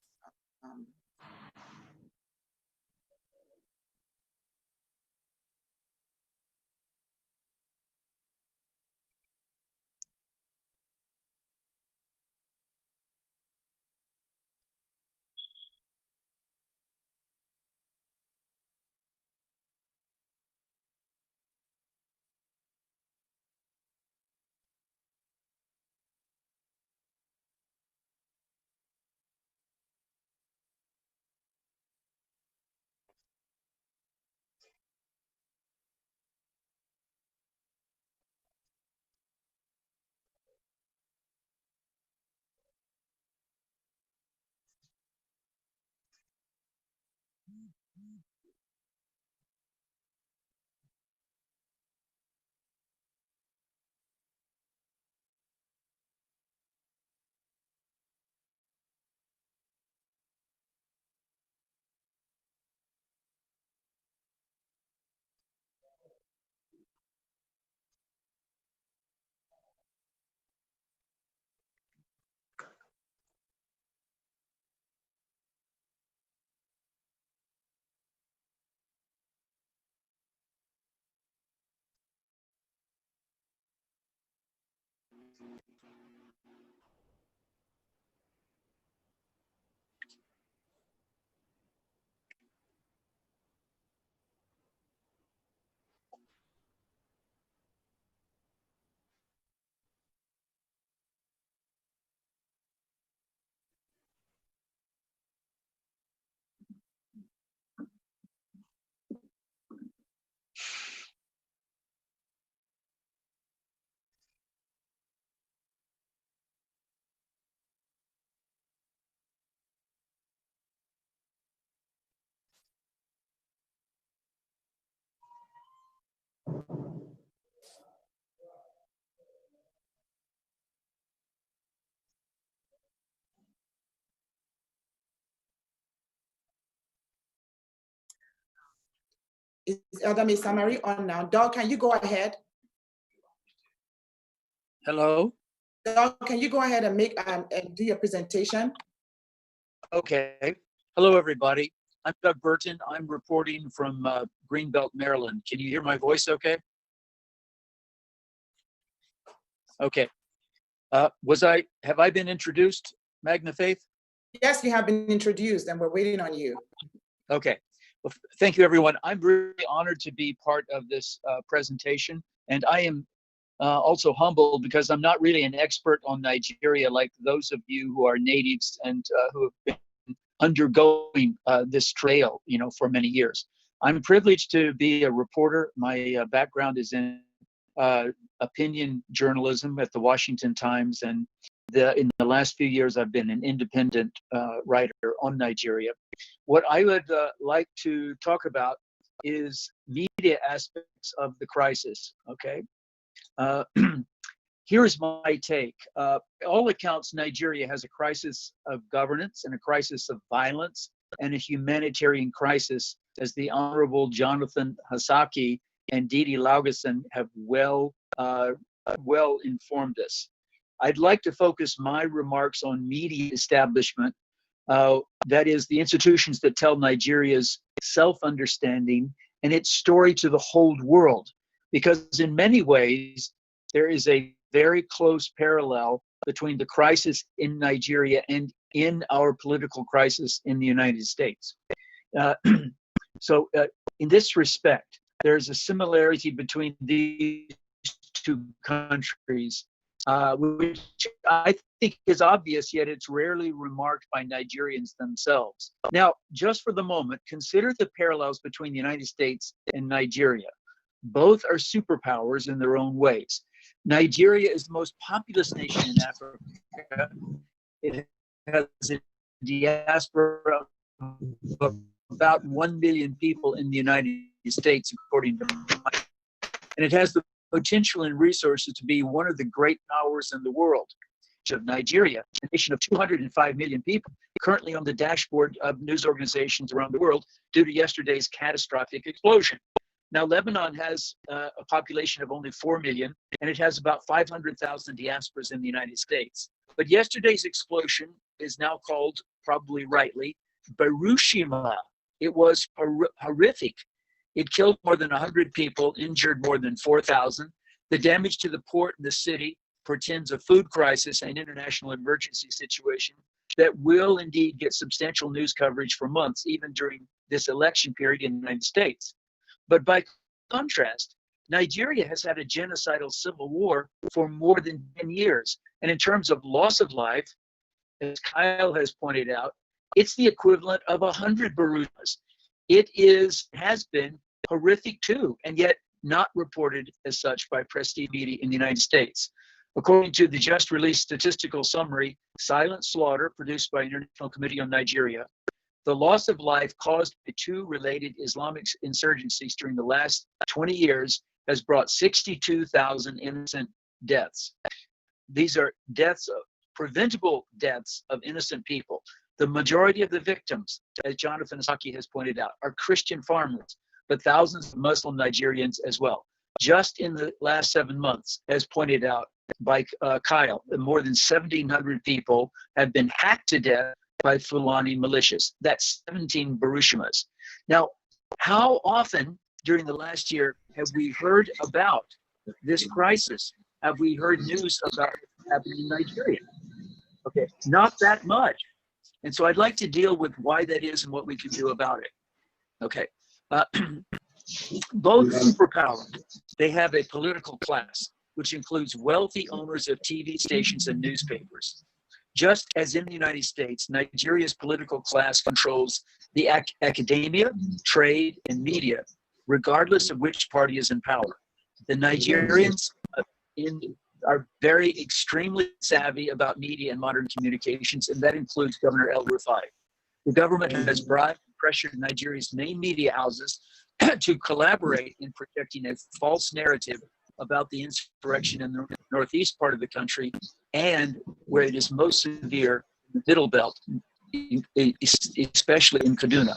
Is Elder Ms. Samari on now? Doug, can you go ahead? Hello? Doug, can you go ahead and make and do your presentation? Okay. Hello, everybody. I'm Doug Burton. I'm reporting from Greenbelt, Maryland. Can you hear my voice okay? Okay. Have I been introduced, Magna Faith? Yes, you have been introduced and we're waiting on you. Okay. Well, thank you, everyone. I'm really honored to be part of this presentation, and I am also humbled because I'm not really an expert on Nigeria like those of you who are natives and who have been undergoing this trail, for many years. I'm privileged to be a reporter. My background is in opinion journalism at the Washington Times, and in the last few years, I've been an independent writer on Nigeria. What I would like to talk about is media aspects of the crisis, okay? Here's my take. All accounts, Nigeria has a crisis of governance and a crisis of violence and a humanitarian crisis, as the Honorable Jonathan Hasaki and Didi Laugason have well informed us. I'd like to focus my remarks on media establishment, that is, the institutions that tell Nigeria's self-understanding and its story to the whole world, because in many ways, there is a very close parallel between the crisis in Nigeria and in our political crisis in the United States. So in this respect, there's a similarity between these two countries, which I think is obvious, yet it's rarely remarked by Nigerians themselves. Now, just for the moment, consider the parallels between the United States and Nigeria. Both are superpowers in their own ways. Nigeria is the most populous nation in Africa. It has a diaspora of about 1 million people in the United States, according to Mike. And it has the potential and resources to be one of the great powers in the world. Of Nigeria, a nation of 205 million people, currently on the dashboard of news organizations around the world due to yesterday's catastrophic explosion. Now, Lebanon has a population of only 4 million, and it has about 500,000 diasporas in the United States. But yesterday's explosion is now called, probably rightly, Hiroshima. It was horrific. It killed more than 100 people, injured more than 4,000. The damage to the port and the city portends a food crisis and international emergency situation that will indeed get substantial news coverage for months, even during this election period in the United States. But by contrast, Nigeria has had a genocidal civil war for more than 10 years. And in terms of loss of life, as Kyle has pointed out, it's the equivalent of 100 Barushimas. It has been horrific too, and yet not reported as such by prestige media in the United States. According to the just released statistical summary, Silent Slaughter, produced by International Committee on Nigeria, the loss of life caused by two related Islamic insurgencies during the last 20 years has brought 62,000 innocent deaths. These are deaths, preventable deaths of innocent people. The majority of the victims, as Jonathan Saki has pointed out, are Christian farmers, but thousands of Muslim Nigerians as well. Just in the last 7 months, as pointed out by Kyle, more than 1,700 people have been hacked to death by Fulani militias. That's 17 Barushimas. Now, how often during the last year have we heard about this crisis? Have we heard news about it happening in Nigeria? Okay, not that much. And so I'd like to deal with why that is and what we can do about it. Okay. Both superpowers, they have a political class, which includes wealthy owners of TV stations and newspapers. Just as in the United States, Nigeria's political class controls the academia, trade, and media, regardless of which party is in power. The Nigerians are very extremely savvy about media and modern communications, and that includes Governor El-Rufai. The government has bribed and pressured Nigeria's main media houses to collaborate in projecting a false narrative about the insurrection in the northeast part of the country and where it is most severe, the middle belt, especially in Kaduna.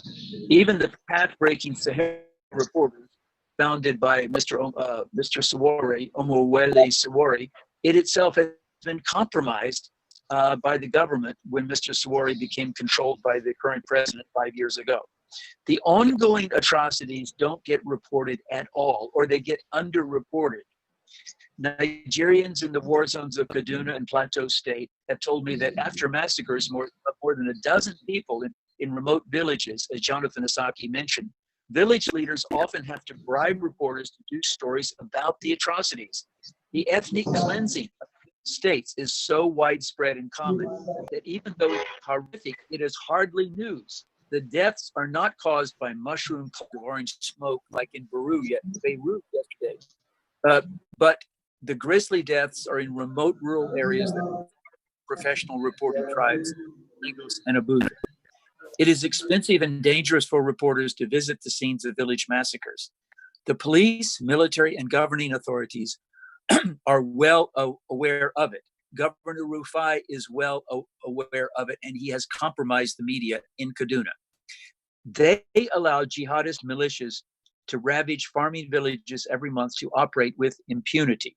Even the path-breaking Sahara reporters founded by Mr. Sawore, Omowele Sawore, it itself has been compromised by the government when Mr. Sawore became controlled by the current president 5 years ago. The ongoing atrocities don't get reported at all, or they get underreported. Nigerians in the war zones of Kaduna and Plateau State have told me that after massacres of more than a dozen people in remote villages, as Jonathan Asaki mentioned, village leaders often have to bribe reporters to do stories about the atrocities. The ethnic cleansing of states is so widespread and common that even though it's horrific, it is hardly news. The deaths are not caused by mushroom orange smoke like in Beirut yesterday, but the grisly deaths are in remote rural areas that are professional reporting tribes, Lagos and Abuja. It is expensive and dangerous for reporters to visit the scenes of village massacres. The police, military, and governing authorities are well aware of it. Governor Rufai is well aware of it, and he has compromised the media in Kaduna. They allow jihadist militias to ravage farming villages every month to operate with impunity.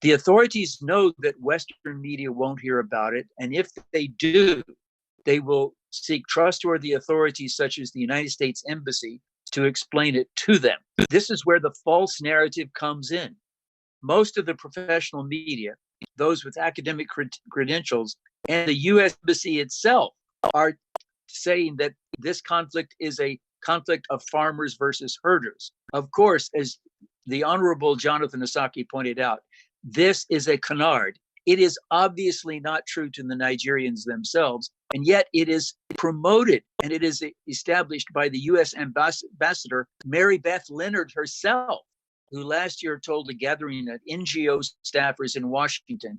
The authorities know that Western media won't hear about it, and if they do, they will seek trustworthy authorities such as the United States Embassy to explain it to them. This is where the false narrative comes in. Most of the professional media, those with academic credentials, and the U.S. Embassy itself are saying that this conflict is a conflict of farmers versus herders. Of course, as the Honorable Jonathan Asaki pointed out, this is a canard. It is obviously not true to the Nigerians themselves, and yet it is promoted and it is established by the U.S. Ambassador, Mary Beth Leonard herself, who last year told a gathering of NGO staffers in Washington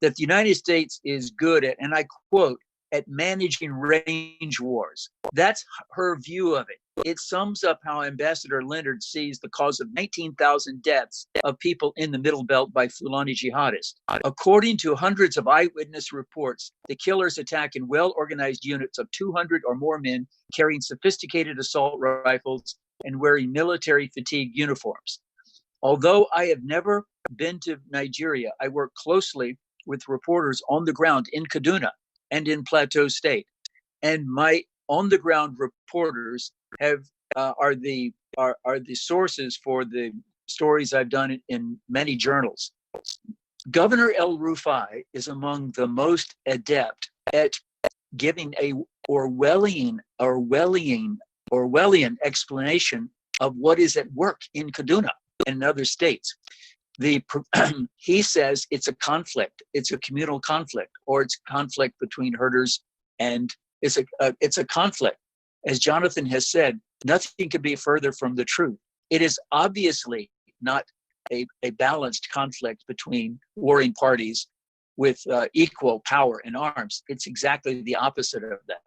that the United States is good at, and I quote, at managing range wars. That's her view of it. it sums up how Ambassador Leonard sees the cause of 19,000 deaths of people in the Middle Belt by Fulani jihadists. According to hundreds of eyewitness reports, the killers attack in well-organized units of 200 or more men carrying sophisticated assault rifles and wearing military fatigue uniforms. Although I have never been to Nigeria, I work closely with reporters on the ground in Kaduna and in Plateau State. And my on-the-ground reporters are the sources for the stories I've done in many journals. Governor El-Rufai is among the most adept at giving a Orwellian explanation of what is at work in Kaduna and in other states. He says it's a conflict, it's a communal conflict, or it's conflict between herders, and it's a conflict. As Jonathan has said, nothing could be further from the truth. It is obviously not a balanced conflict between warring parties with equal power and arms. It's exactly the opposite of that.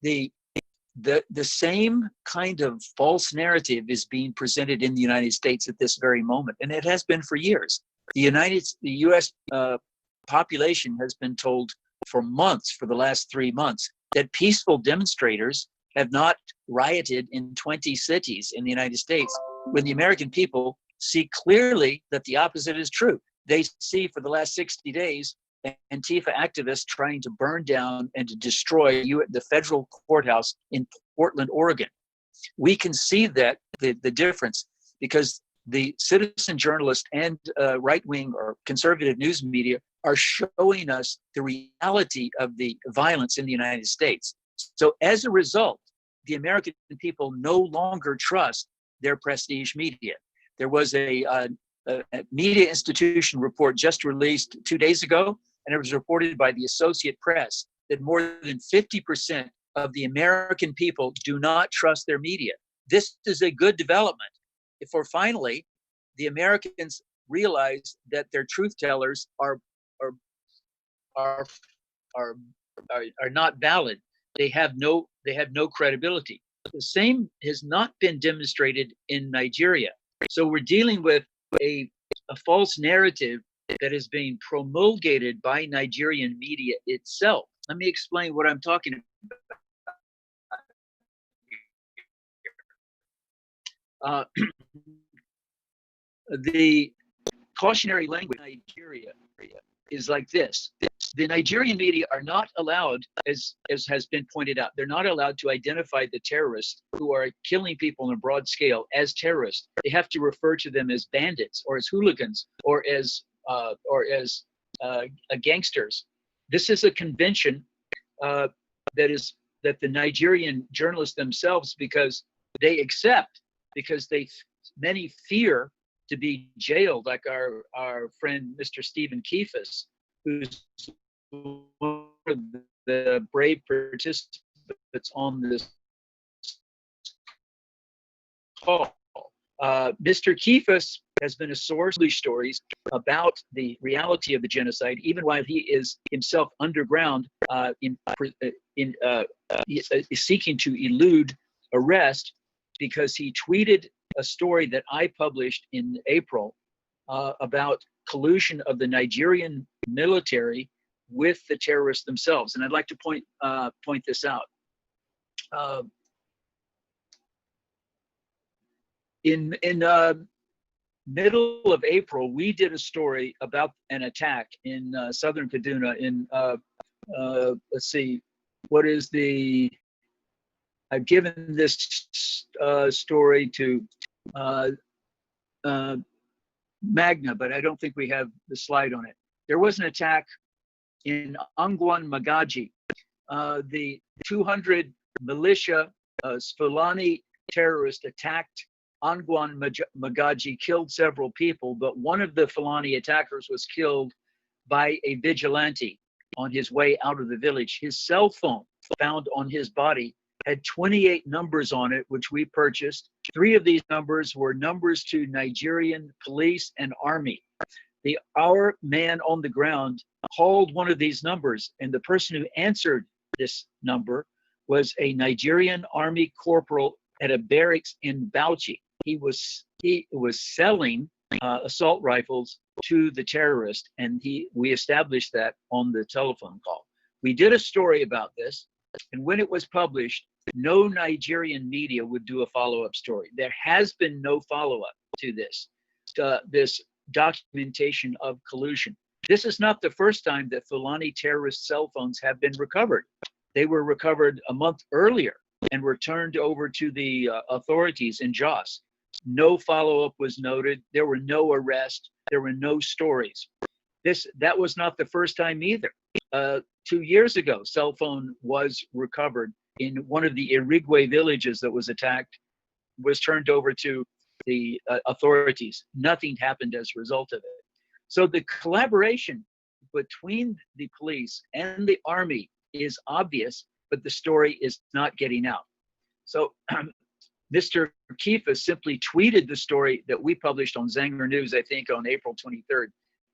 The same kind of false narrative is being presented in the United States at this very moment, and it has been for years. The U.S. Population has been told for months, for the last 3 months, that peaceful demonstrators have not rioted in 20 cities in the United States, when the American people see clearly that the opposite is true. They see for the last 60 days Antifa activists trying to burn down and to destroy the federal courthouse in Portland, Oregon. We can see that the difference, because the citizen journalists and right-wing or conservative news media are showing us the reality of the violence in the United States. So as a result, the American people no longer trust their prestige media. There was a media institution report just released 2 days ago, and it was reported by the Associated Press that more than 50% of the American people do not trust their media. This is a good development. For finally, the Americans realize that their truth tellers are not valid. They have no credibility. The same has not been demonstrated in Nigeria. So we're dealing with a false narrative that is being promulgated by Nigerian media itself. Let me explain what I'm talking about. The cautionary language in Nigeria is like this. The Nigerian media are not allowed, as has been pointed out, they're not allowed to identify the terrorists who are killing people on a broad scale as terrorists. They have to refer to them as bandits or as hooligans or as gangsters. This is a convention that the Nigerian journalists themselves, because they accept, because many fear to be jailed, like our friend Mr. Stephen Keefus, who's one of the brave participants on this call. Mr. Keefus has been a source of stories about the reality of the genocide, even while he is himself underground seeking to elude arrest, because he tweeted a story that I published in April about collusion of the Nigerian military with the terrorists themselves. And I'd like to point this out. In middle of April, we did a story about an attack in southern Kaduna in, let's see, what is I've given this story to Magna, but I don't think we have the slide on it. There was an attack in Angwan Magaji. The 200 militia Fulani terrorists attacked Angwan Magaji, killed several people, but one of the Fulani attackers was killed by a vigilante on his way out of the village. His cell phone found on his body had 28 numbers on it, which we purchased. 3 of these numbers were numbers to Nigerian police and army. Our man on the ground called one of these numbers, and the person who answered this number was a Nigerian army corporal at a barracks in Bauchi. He was selling assault rifles to the terrorist, and we established that on the telephone call. We did a story about this, and when it was published, no Nigerian media would do a follow-up story. There has been no follow-up to this documentation of collusion. This is not the first time that Fulani terrorist cell phones have been recovered. They were recovered a month earlier and were turned over to the authorities in Jos. No follow-up was noted. There were no arrests. There were no stories. That was not the first time either. 2 years ago, cell phone was recovered in one of the Irigwe villages that was attacked, was turned over to the authorities. Nothing happened as a result of it. So the collaboration between the police and the army is obvious, but the story is not getting out. So Mr. Kifa simply tweeted the story that we published on Zanger News, I think on April 23rd.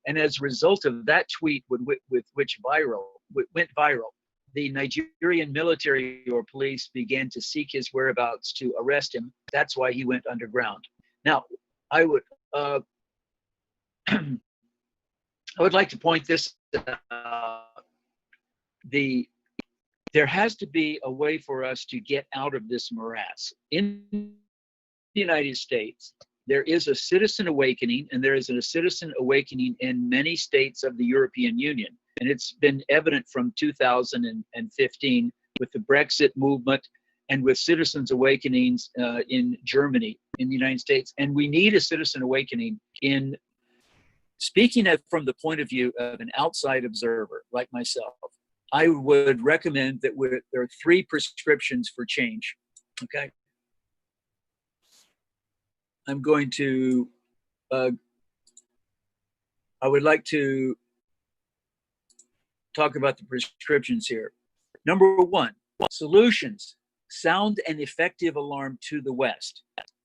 And as a result of that tweet, which went viral, the Nigerian military or police began to seek his whereabouts to arrest him. That's why he went underground. Now, I would like to point this out. There has to be a way for us to get out of this morass. In the United States, there is a citizen awakening, and there is a citizen awakening in many states of the European Union. And it's been evident from 2015 with the Brexit movement and with citizens awakenings in Germany, in the United States. And we need a citizen awakening in, speaking from the point of view of an outside observer like myself, I would recommend that there are 3 prescriptions for change, okay? I'm going to, I would like to talk about the prescriptions here. Number 1, solutions, sound and effective alarm to the West.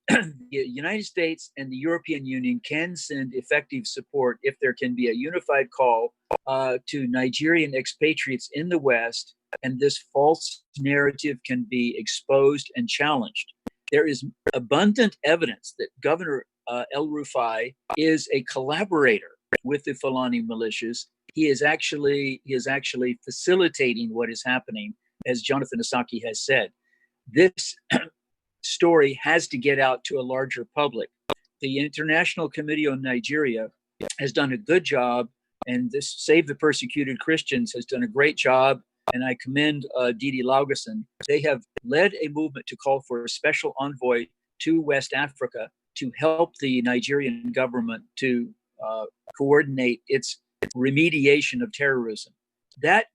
The United States and the European Union can send effective support if there can be a unified call to Nigerian expatriates in the West, and this false narrative can be exposed and challenged. There is abundant evidence that Governor El-Rufai is a collaborator with the Fulani militias. He is actually facilitating what is happening, as Jonathan Asaki has said. This story has to get out to a larger public. The International Committee on Nigeria has done a good job, and this Save the Persecuted Christians has done a great job, and I commend Didi Laugason. They have led a movement to call for a special envoy to West Africa to help the Nigerian government to coordinate its remediation of terrorism. That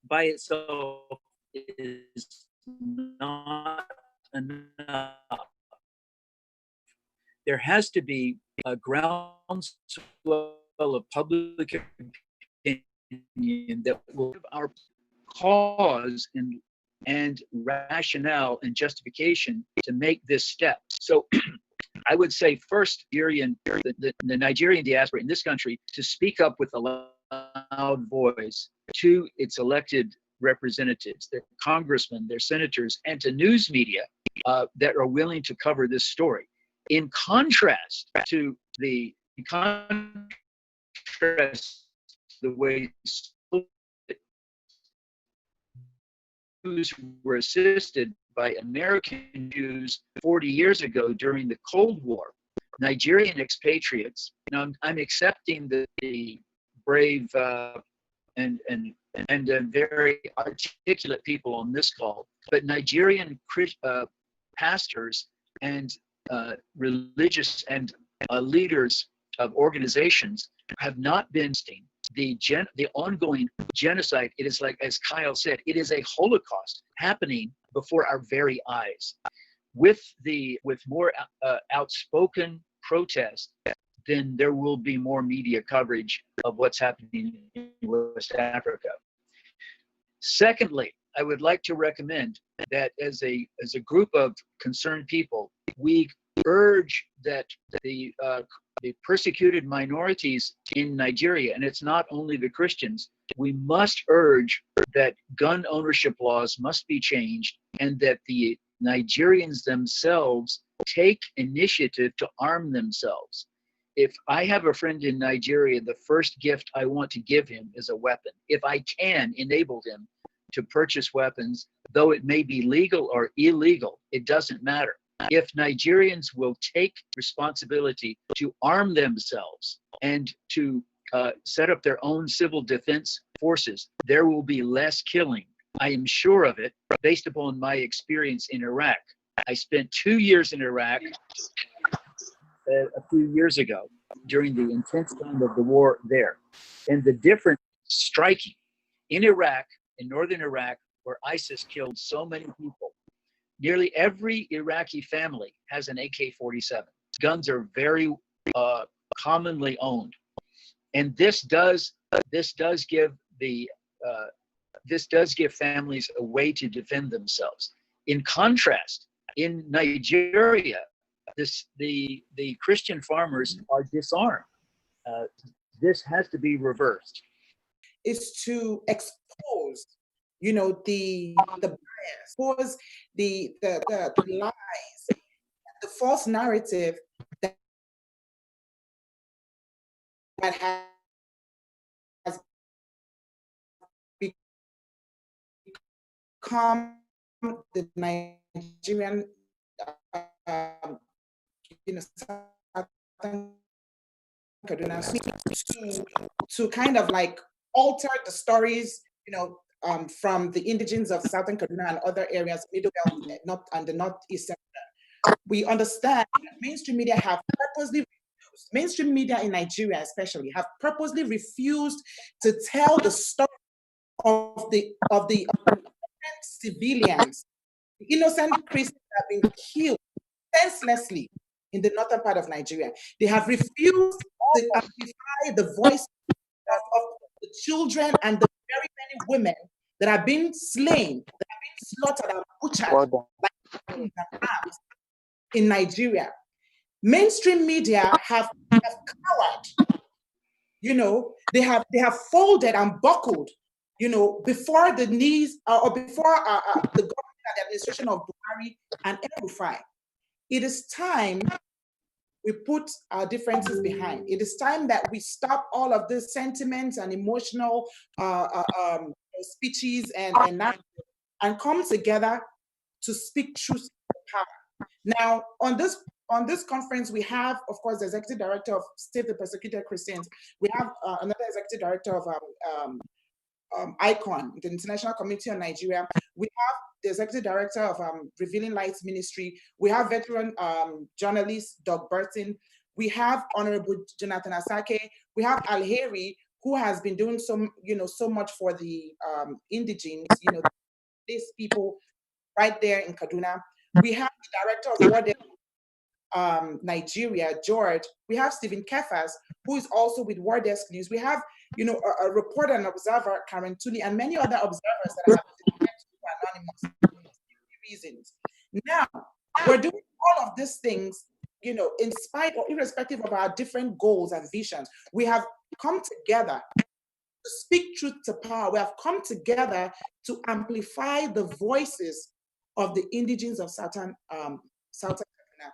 by itself is not enough. There has to be a groundswell of public opinion that will give our cause and rationale and justification to make this step. So I would say first, the Nigerian diaspora in this country to speak up with a loud voice to its elected representatives, their congressmen, their senators, and to news media that are willing to cover this story. In contrast to the way Jews were assisted by American Jews 40 years ago during the Cold War, Nigerian expatriates. Now, I'm accepting the brave and very articulate people on this call, but Nigerian pastors and religious and leaders of organizations have not been seeing the ongoing genocide. It is like, as Kyle said, it is a Holocaust happening before our very eyes. With more outspoken protest, then there will be more media coverage of what's happening in West Africa. Secondly, I would like to recommend that as a group of concerned people, we urge that the persecuted minorities in Nigeria, and it's not only the Christians, we must urge that gun ownership laws must be changed and that the Nigerians themselves take initiative to arm themselves. If I have a friend in Nigeria, the first gift I want to give him is a weapon. If I can enable him to purchase weapons, though it may be legal or illegal, it doesn't matter. If Nigerians will take responsibility to arm themselves and to set up their own civil defense forces, there will be less killing. I am sure of it based upon my experience in Iraq. I spent 2 years in Iraq a few years ago during the intense time of the war there. And the difference is striking. In Iraq, in northern Iraq, where ISIS killed so many people, nearly every Iraqi family has an AK-47. Guns are very commonly owned. And this does give families a way to defend themselves. In contrast, in Nigeria, the Christian farmers are disarmed. This has to be reversed. Is to expose, the bias, expose the lies, the false narrative that has become the Nigerian, Southern Kaduna, to kind of like alter the stories, from the indigenes of Southern Kaduna and other areas, Middle Belt, and the Northeastern. We understand that mainstream media have purposely refused, mainstream media in Nigeria especially, have purposely refused to tell the story of the civilians, the innocent Christians that have been killed senselessly in the northern part of Nigeria. They have refused to amplify the voice of the children and the very many women that have been slain, that have been slaughtered and butchered like pigs and rams in Nigeria. Mainstream media have cowered. They have folded and buckled, before the knees or before the government and the administration of Buhari and El-Rufai. It is time we put our differences behind. It is time that we stop all of this sentiments and emotional speeches and come together to speak truth to power. Now, on this conference, we have, of course, the Executive Director of Save the Persecuted Christians. We have another Executive Director of ICON, the International Committee on Nigeria. We have the Executive Director of Revealing Lights Ministry. We have veteran journalist Doug Burton. We have Honorable Jonathan Asake. We have Al-Heri, who has been doing so much for the indigenes, these people right there in Kaduna. We have the Director of War Nigeria, George. We have Stephen Kefas, who is also with War Desk News. We have, a reporter and observer, Karen Tuli, and many other observers that have been anonymous for reasons. Now, we're doing all of these things, in spite or irrespective of our different goals and visions. We have come together to speak truth to power. We have come together to amplify the voices of the indigenes of Southern Kaduna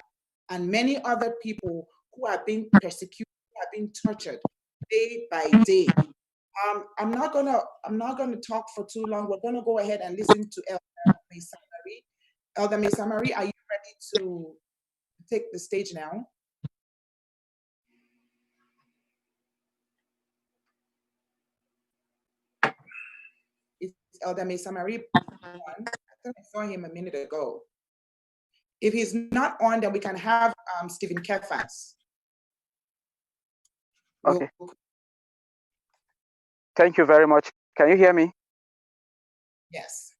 and many other people who have been persecuted, who have been tortured day by day. I'm not gonna talk for too long. We're gonna go ahead and listen to Elder Maisamari. Elder Maisamari, are you ready to take the stage now? Is Elder Maisamari on? I thought I saw him a minute ago. If he's not on, then we can have Stephen Kefas. Okay. Thank you very much. Can you hear me? Yes.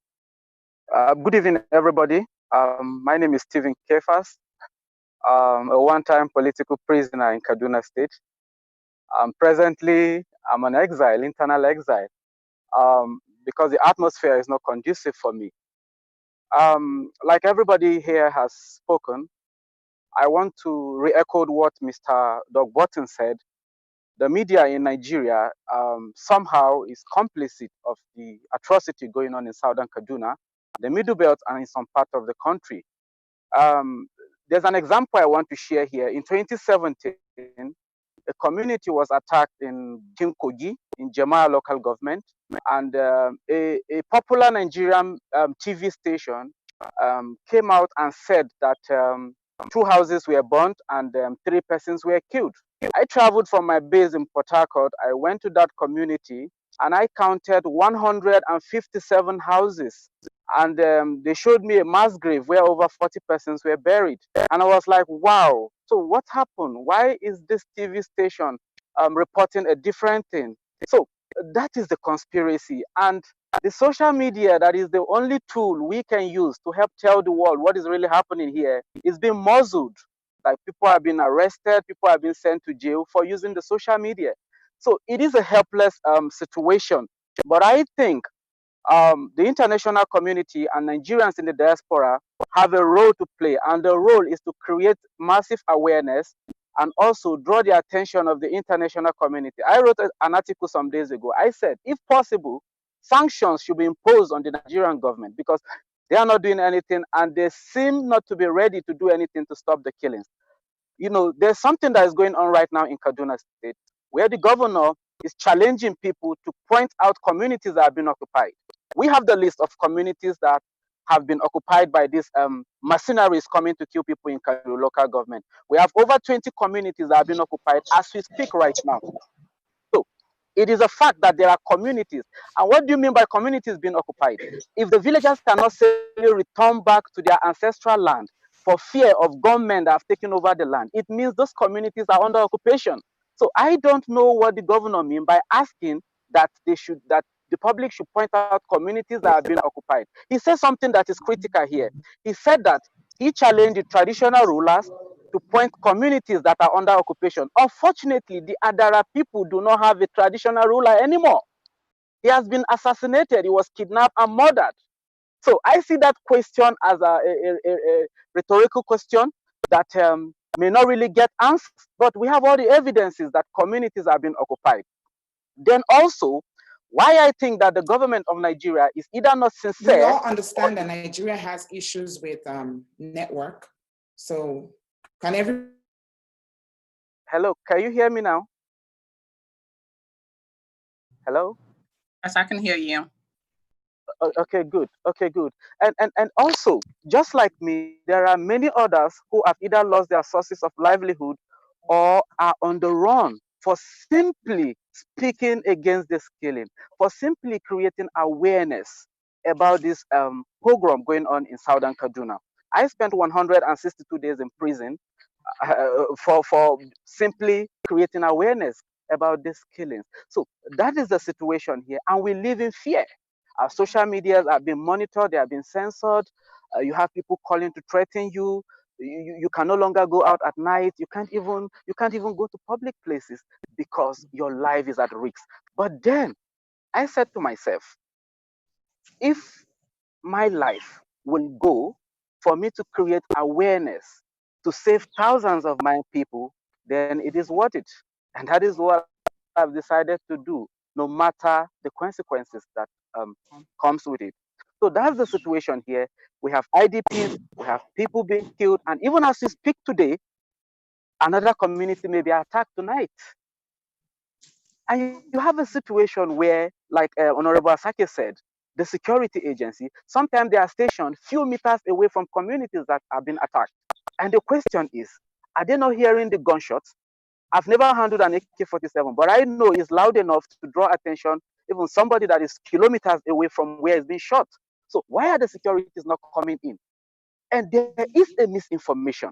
Good evening, everybody. My name is Stephen Kefas. A one-time political prisoner in Kaduna State. Presently, I'm an exile, internal exile, because the atmosphere is not conducive for me. Like everybody here has spoken, I want to re-echo what Mr. Doug Burton said, the media in Nigeria somehow is complicit of the atrocity going on in southern Kaduna, the Middle Belt, and in some part of the country. There's an example I want to share here. In 2017, a community was attacked in Kinkogi, in Jemaah local government, and a popular Nigerian TV station came out and said that 2 houses were burnt and 3 persons were killed. I traveled from my base in Port Harcourt. I went to that community and I counted 157 houses. And they showed me a mass grave where over 40 persons were buried. And I was like, wow, so what happened? Why is this TV station reporting a different thing? So that is the conspiracy. And the social media, that is the only tool we can use to help tell the world what is really happening here, is being muzzled. Like, people have been arrested, people have been sent to jail for using the social media. So it is a helpless situation. But I think the international community and Nigerians in the diaspora have a role to play, and the role is to create massive awareness and also draw the attention of the international community. I wrote an article some days ago. I said, if possible, sanctions should be imposed on the Nigerian government because they are not doing anything and they seem not to be ready to do anything to stop the killings. You know, there's something that is going on right now in Kaduna State where the governor is challenging people to point out communities that have been occupied. We have the list of communities that have been occupied by these mercenaries coming to kill people in Kaduna local government. We have over 20 communities that have been occupied as we speak right now. So it is a fact that there are communities. And what do you mean by communities being occupied? If the villagers cannot safely return back to their ancestral land for fear of gunmen that have taken over the land, it means those communities are under occupation. So I don't know what the governor means by asking that the public should point out communities that have been occupied. He said something that is critical here. He said that he challenged the traditional rulers to point communities that are under occupation. Unfortunately, the Adara people do not have a traditional ruler anymore. He has been assassinated, he was kidnapped and murdered. So I see that question as a rhetorical question that may not really get answers, but we have all the evidences that communities have been occupied. Then also, why I think that the government of Nigeria is either not sincere. We all understand that Nigeria has issues with network. So can every... Hello, can you hear me now? Hello? Yes, I can hear you. Okay, good. Okay, good. And also, just like me, there are many others who have either lost their sources of livelihood or are on the run for simply speaking against this killing, for simply creating awareness about this pogrom going on in southern Kaduna. I spent 162 days in prison for simply creating awareness about these killings. So that is the situation here, and we live in fear. Our social medias are being monitored, they are being censored. You have people calling to threaten you. You can no longer go out at night. You can't even go to public places because your life is at risk. But then I said to myself, if my life will go for me to create awareness to save thousands of my people, then it is worth it. And that is what I've decided to do, no matter the consequences that comes with it. So that's the situation here. We have IDPs, we have people being killed, and even as we speak today, another community may be attacked tonight. And you have a situation where, like Honorable Asake said, the security agency, sometimes they are stationed few meters away from communities that have been attacked. And the question is, are they not hearing the gunshots? I've never handled an AK-47, but I know it's loud enough to draw attention, even somebody that is kilometers away from where it's being shot. So why are the securities not coming in? And there is a misinformation,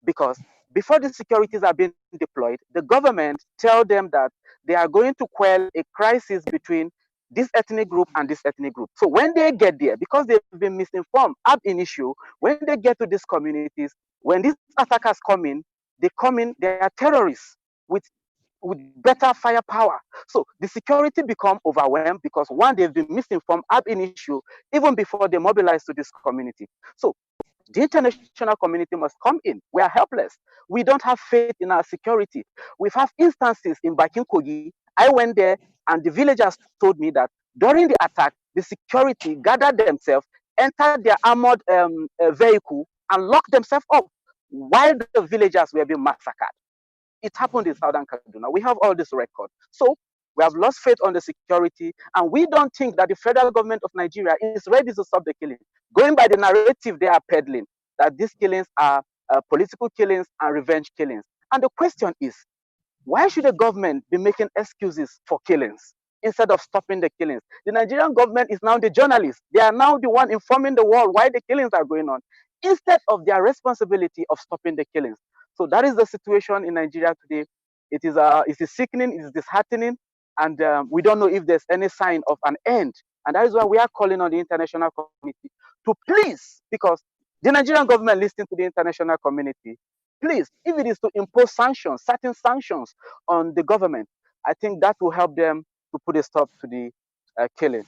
because before the securities are being deployed, the government tell them that they are going to quell a crisis between this ethnic group and this ethnic group. So when they get there, because they've been misinformed ab initio, when they get to these communities, when these attackers come in, they are terrorists with better firepower. So the security become overwhelmed because one, they've been misinformed ab initio, even before they mobilize to this community. So The international community must come in. We are helpless. We don't have faith in our security. We have instances in Bakin Kogi. I went there and the villagers told me that during the attack, the security gathered themselves, entered their armored vehicle and locked themselves up while the villagers were being massacred. It happened in Southern Kaduna. We have all this record. So we have lost faith on the security, and we don't think that the federal government of Nigeria is ready to stop the killing. Going by the narrative they are peddling, that these killings are political killings and revenge killings. And the question is, why should the government be making excuses for killings instead of stopping the killings? The Nigerian government is now the journalists. They are now the one informing the world why the killings are going on, instead of their responsibility of stopping the killings. So that is the situation in Nigeria today. It is sickening, it is disheartening, and we don't know if there's any sign of an end. And that is why we are calling on the international community to please, because the Nigerian government listening to the international community, please, if it is to impose sanctions, certain sanctions on the government, I think that will help them to put a stop to the killing.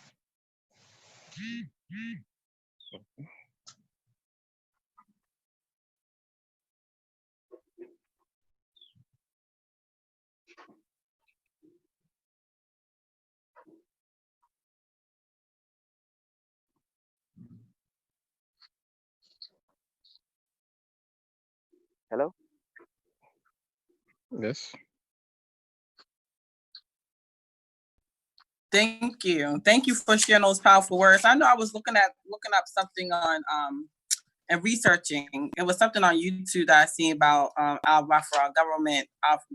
Hello? Yes. Thank you. Thank you for sharing those powerful words. I know I was looking up something on and researching. It was something on YouTube that I seen about Al-Rufai,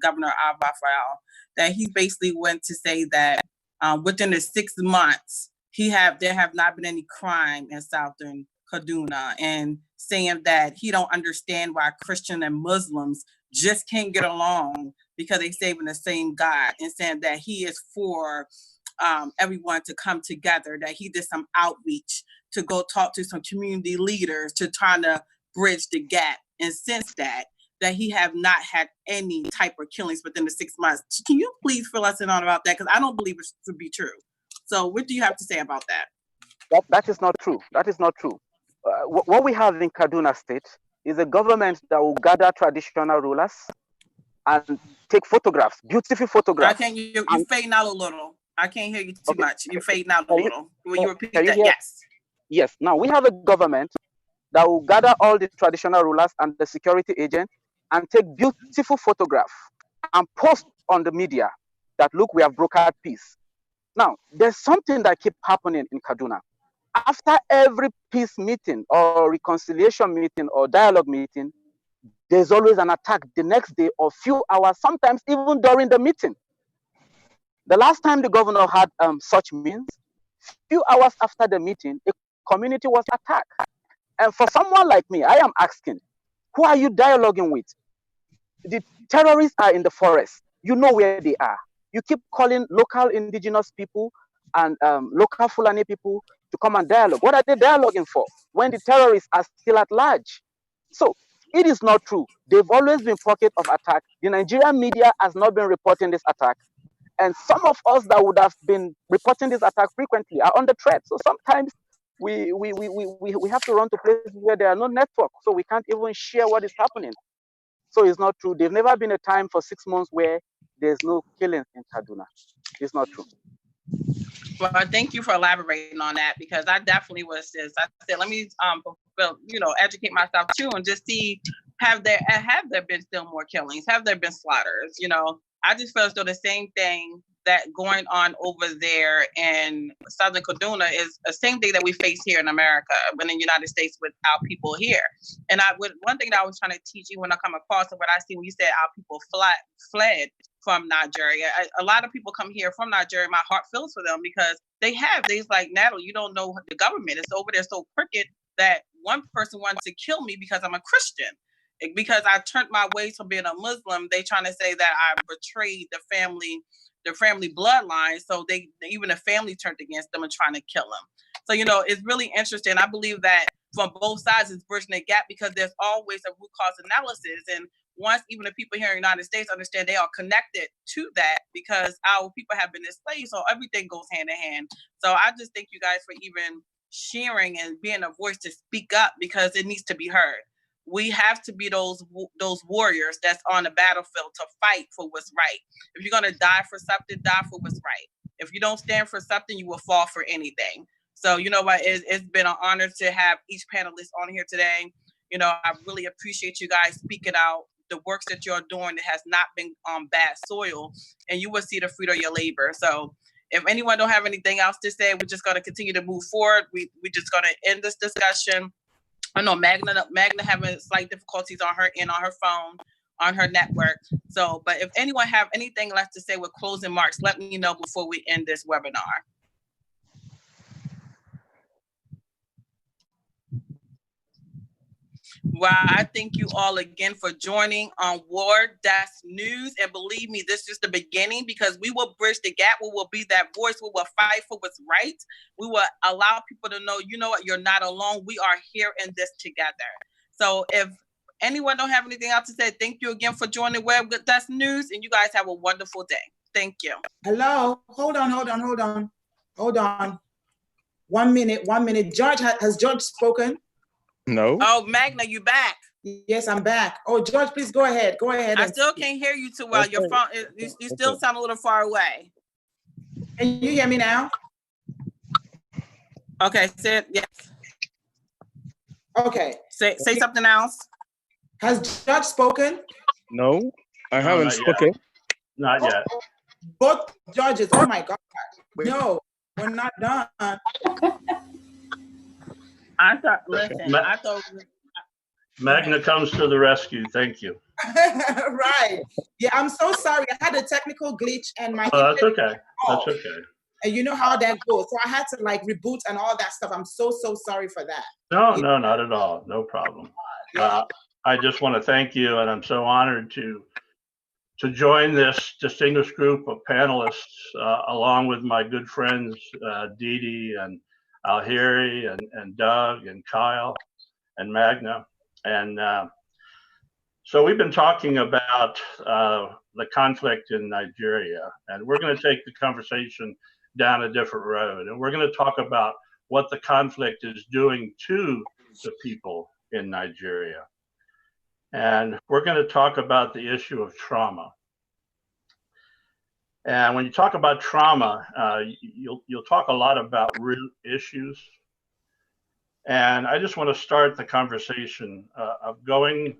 Governor Al-Rufai, that he basically went to say that within the 6 months there have not been any crime in Southern Kaduna, and saying that he don't understand why Christian and Muslims just can't get along because they serve in the same God, and saying that he is for everyone to come together, that he did some outreach to go talk to some community leaders to try to bridge the gap. And since that he have not had any type of killings within the 6 months. Can you please fill us in on about that? Because I don't believe it to be true. So what do you have to say about that? That is not true. That is not true. What we have in Kaduna State is a government that will gather traditional rulers and take photographs, beautiful photographs. You fading out a little. I can't hear you too much. You're fading out a little. Will you repeat that? Yes. Yes. Now we have a government that will gather all the traditional rulers and the security agents and take beautiful photographs and post on the media that, look, we have brokered peace. Now, there's something that keeps happening in Kaduna. After every peace meeting or reconciliation meeting or dialogue meeting, there's always an attack the next day or few hours, sometimes even during the meeting. The last time the governor had such meetings, few hours after the meeting, a community was attacked. And for someone like me, I am asking, who are you dialoguing with? The terrorists are in the forest. You know where they are. You keep calling local indigenous people and local Fulani people to come and dialogue. What are they dialoguing for when the terrorists are still at large? So it is not true. They've always been pockets of attack. The Nigerian media has not been reporting this attack. And some of us that would have been reporting this attack frequently are under threat. So sometimes we have to run to places where there are no network, so we can't even share what is happening. So it's not true. There's never been a time for 6 months where there's no killings in Kaduna. It's not true. Well, thank you for elaborating on that, because I definitely was just, I said, let me, educate myself too and just see, have there been still more killings? Have there been slaughters? I just feel as though the same thing that going on over there in Southern Kaduna is the same thing that we face here in America, in the United States with our people here. And one thing that I was trying to teach you when I come across and what I see when you said our people fled from Nigeria. A lot of people come here from Nigeria. My heart feels for them because they's like, Natalie, you don't know the government. It's over there so crooked that one person wanted to kill me because I'm a Christian. Because I turned my ways from being a Muslim, they trying to say that I betrayed the family bloodline. So even the family turned against them and trying to kill them. So, it's really interesting. I believe that from both sides, it's bridging the gap because there's always a root cause analysis. And once even the people here in the United States understand, they are connected to that because our people have been enslaved. So everything goes hand in hand. So I just thank you guys for even sharing and being a voice to speak up because it needs to be heard. We have to be those warriors that's on the battlefield to fight for what's right. If you're gonna die for something, die for what's right. If you don't stand for something, you will fall for anything. So you know what? It's been an honor to have each panelist on here today. You know, I really appreciate you guys speaking out the works that you're doing that has not been on bad soil, and you will see the fruit of your labor. So if anyone don't have anything else to say, we're just going to continue to move forward. We're just going to end this discussion. I know Magna having slight difficulties on her end, on her phone, on her network. So, but if anyone have anything left to say with closing marks, let me know before we end this webinar. Well, I thank you all again for joining on War Desk News. And believe me, this is the beginning, because we will bridge the gap. We will be that voice. We will fight for what's right. We will allow people to know, you know what, you're not alone. We are here in this together. So if anyone don't have anything else to say, thank you again for joining War Desk News. And you guys have a wonderful day. Thank you. Hello, hold on. 1 minute. George, has George spoken? No. Oh, Magna, you back? Yes, I'm back. Oh, George, please go ahead. I still can't hear you too well. Okay. Your phone, you still sound a little far away. Can you hear me now? Okay, say it. Yes. Okay. Say something else. Has George spoken? No, I haven't not spoken. Yet. Not yet. Both judges. Oh my God. No, we're not done. I thought. Listen, I thought. Magna comes to the rescue. Thank you. Right. Yeah, I'm so sorry. I had a technical glitch and my. Oh, that's okay. That's okay. And you know how that goes. So I had to like reboot and all that stuff. I'm so sorry for that. No, not at all. No problem. I just want to thank you, and I'm so honored to join this distinguished group of panelists, along with my good friends, Dee Dee and Alhiri and Doug and Kyle and Magna. And so we've been talking about the conflict in Nigeria, and we're going to take the conversation down a different road. And we're going to talk about what the conflict is doing to the people in Nigeria. And we're going to talk about the issue of trauma. And when you talk about trauma, you'll talk a lot about root issues. And I just want to start the conversation of going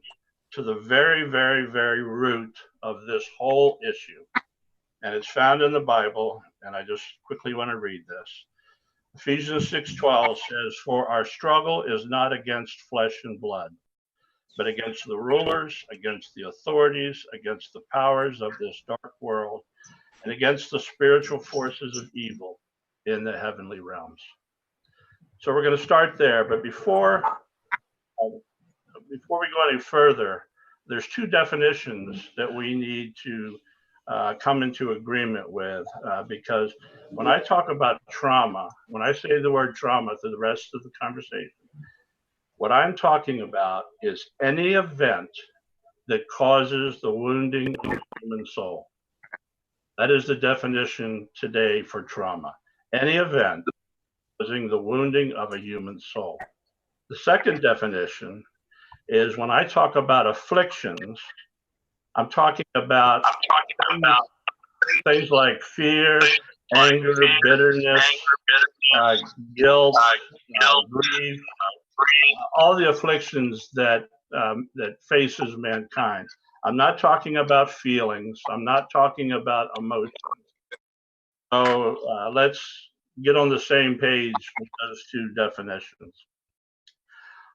to the very, very, very root of this whole issue. And it's found in the Bible, and I just quickly want to read this. Ephesians 6:12 says, "For our struggle is not against flesh and blood, but against the rulers, against the authorities, against the powers of this dark world, and against the spiritual forces of evil in the heavenly realms." So we're going to start there, but before we go any further, there's two definitions that we need to come into agreement with, because when I talk about trauma, when I say the word trauma to the rest of the conversation, what I'm talking about is any event that causes the wounding of the human soul. That is the definition today for trauma. Any event causing the wounding of a human soul. The second definition is when I talk about afflictions, I'm talking about things like fear, anger, bitterness, guilt, grief, all the afflictions that faces mankind. I'm not talking about feelings. I'm not talking about emotions. So let's get on the same page with those two definitions.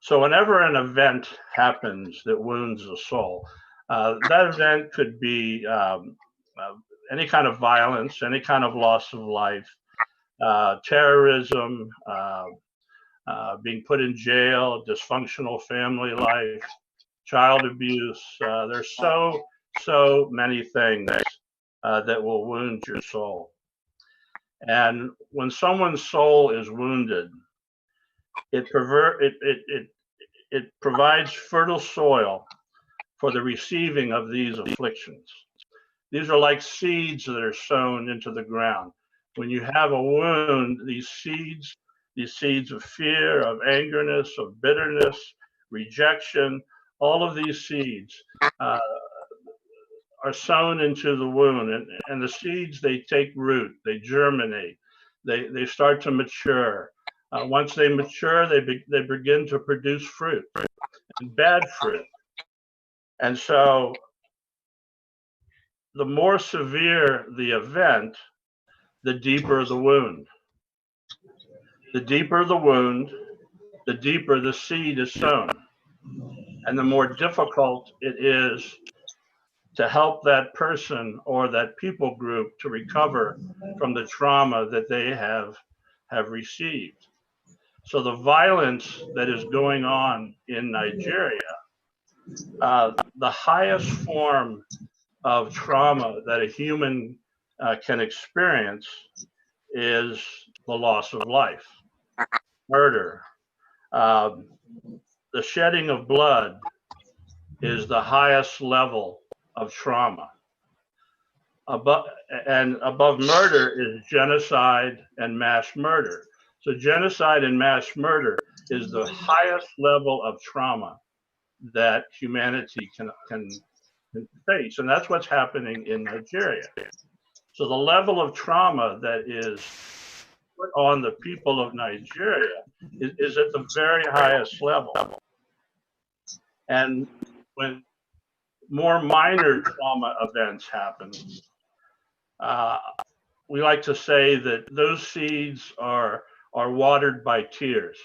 So whenever an event happens that wounds a soul, that event could be any kind of violence, any kind of loss of life, terrorism, being put in jail, dysfunctional family life, child abuse. There's so many things that will wound your soul. And when someone's soul is wounded, it provides fertile soil for the receiving of these afflictions. These are like seeds that are sown into the ground. When you have a wound, these seeds, these seeds of fear, of angerness, of bitterness, rejection, all of these seeds are sown into the wound, and the seeds, they take root, they germinate, they start to mature. Once they mature, they begin to produce fruit, and bad fruit. And so the more severe the event, the deeper the wound. The deeper the wound, the deeper the seed is sown, and the more difficult it is to help that person or that people group to recover from the trauma that they have received. So the violence that is going on in Nigeria, the highest form of trauma that a human can experience is the loss of life, murder. The shedding of blood is the highest level of trauma. Above murder is genocide and mass murder. So genocide and mass murder is the highest level of trauma that humanity can face. And that's what's happening in Nigeria. So the level of trauma that is put on the people of Nigeria is at the very highest level. And when more minor trauma events happen, we like to say that those seeds are watered by tears.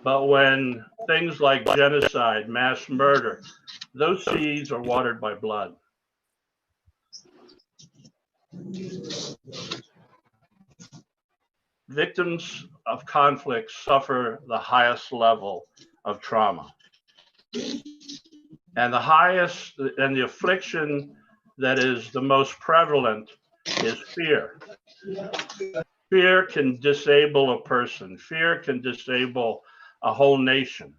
But when things like genocide, mass murder, those seeds are watered by blood. Victims of conflict suffer the highest level of trauma. And the highest, and the affliction that is the most prevalent is fear. Fear can disable a person. Fear can disable a whole nation.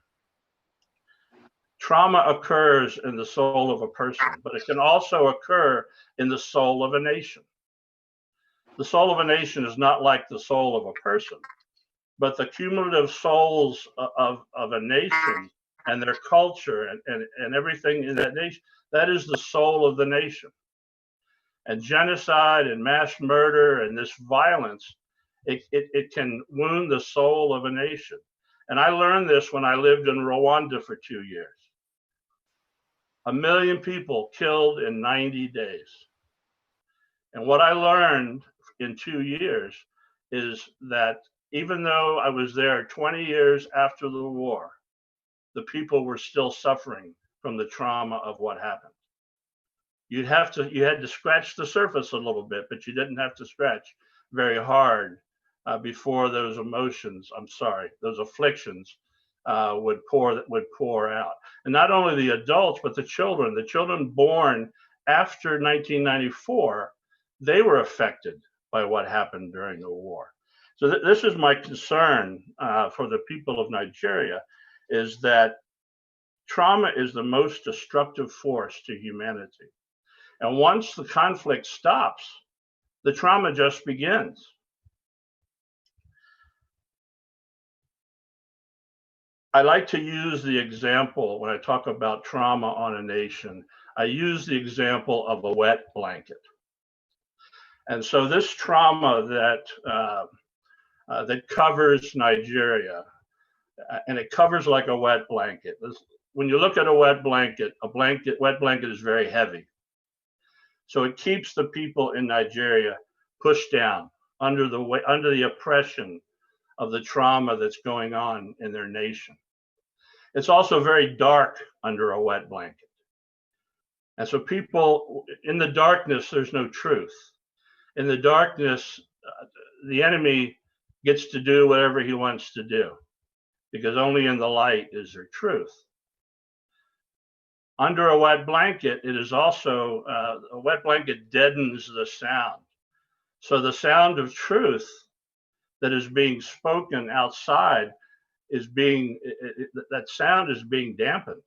Trauma occurs in the soul of a person, but it can also occur in the soul of a nation. The soul of a nation is not like the soul of a person, but the cumulative souls of a nation and their culture and everything in that nation, that is the soul of the nation. And genocide and mass murder and this violence, it can wound the soul of a nation. And I learned this when I lived in Rwanda for 2 years. 1 million people killed in 90 days. And what I learned in 2 years is that even though I was there 20 years after the war, the people were still suffering from the trauma of what happened. You had to scratch the surface a little bit, but you didn't have to scratch very hard before those emotions, those afflictions would pour out. And not only the adults, but the children born after 1994, they were affected by what happened during the war. So this is my concern for the people of Nigeria, is that trauma is the most destructive force to humanity. And once the conflict stops, the trauma just begins. I like to use the example when I talk about trauma on a nation. I use the example of a wet blanket. And so this trauma that covers Nigeria, and it covers like a wet blanket. When you look at a wet blanket is very heavy. So it keeps the people in Nigeria pushed down under the oppression of the trauma that's going on in their nation. It's also very dark under a wet blanket. And so people, in the darkness, there's no truth. In the darkness, the enemy gets to do whatever he wants to do, because only in the light is there truth. Under a wet blanket, it is also, a wet blanket deadens the sound. So the sound of truth that is being spoken outside that sound is being dampened.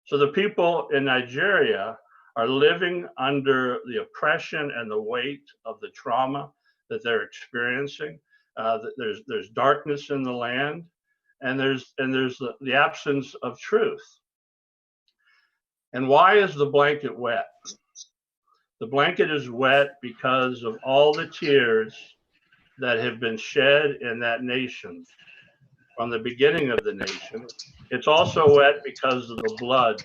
So the people in Nigeria are living under the oppression and the weight of the trauma that they're experiencing. There's darkness in the land, and there's the absence of truth. And why is the blanket wet? The blanket is wet because of all the tears that have been shed in that nation from the beginning of the nation. It's also wet because of the blood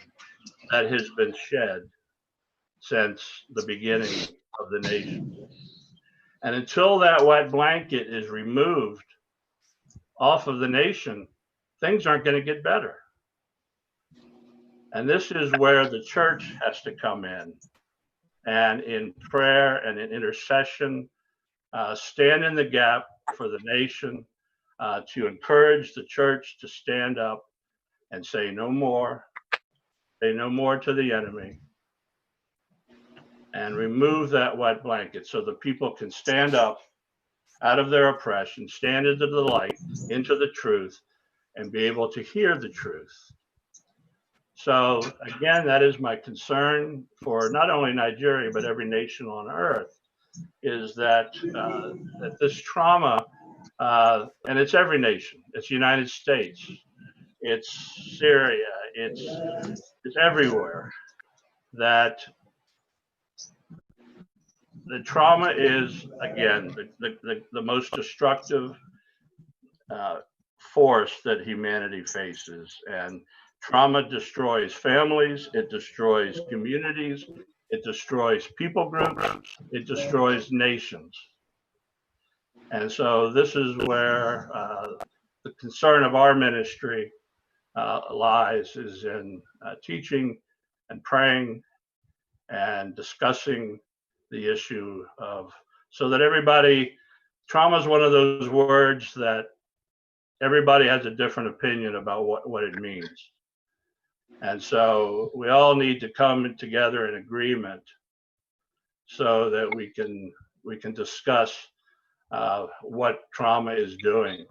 that has been shed since the beginning of the nation. And until that wet blanket is removed off of the nation, things aren't going to get better. And this is where the church has to come in, and in prayer and in intercession, stand in the gap for the nation, to encourage the church to stand up and say no more to the enemy, and remove that wet blanket so the people can stand up out of their oppression, stand into the light, into the truth, and be able to hear the truth. So again, that is my concern for not only Nigeria, but every nation on earth, is that that this trauma, and it's every nation, it's the United States, it's Syria, it's everywhere, that the trauma is, again, the most destructive force that humanity faces. And trauma destroys families, it destroys communities, it destroys people groups, it destroys nations. And so this is where the concern of our ministry lies, is in teaching and praying and discussing the issue of, so that everybody, trauma is one of those words that everybody has a different opinion about what it means. And so we all need to come together in agreement so that we can discuss what trauma is doing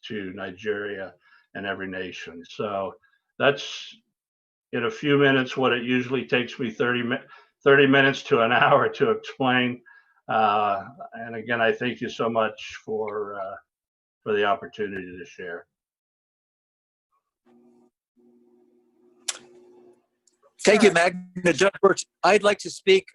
to Nigeria and every nation. So that's, in a few minutes, what it usually takes me 30 minutes to an hour to explain. And again, I thank you so much for the opportunity to share. Thank you, Magna. Judge Burks, I'd like to speak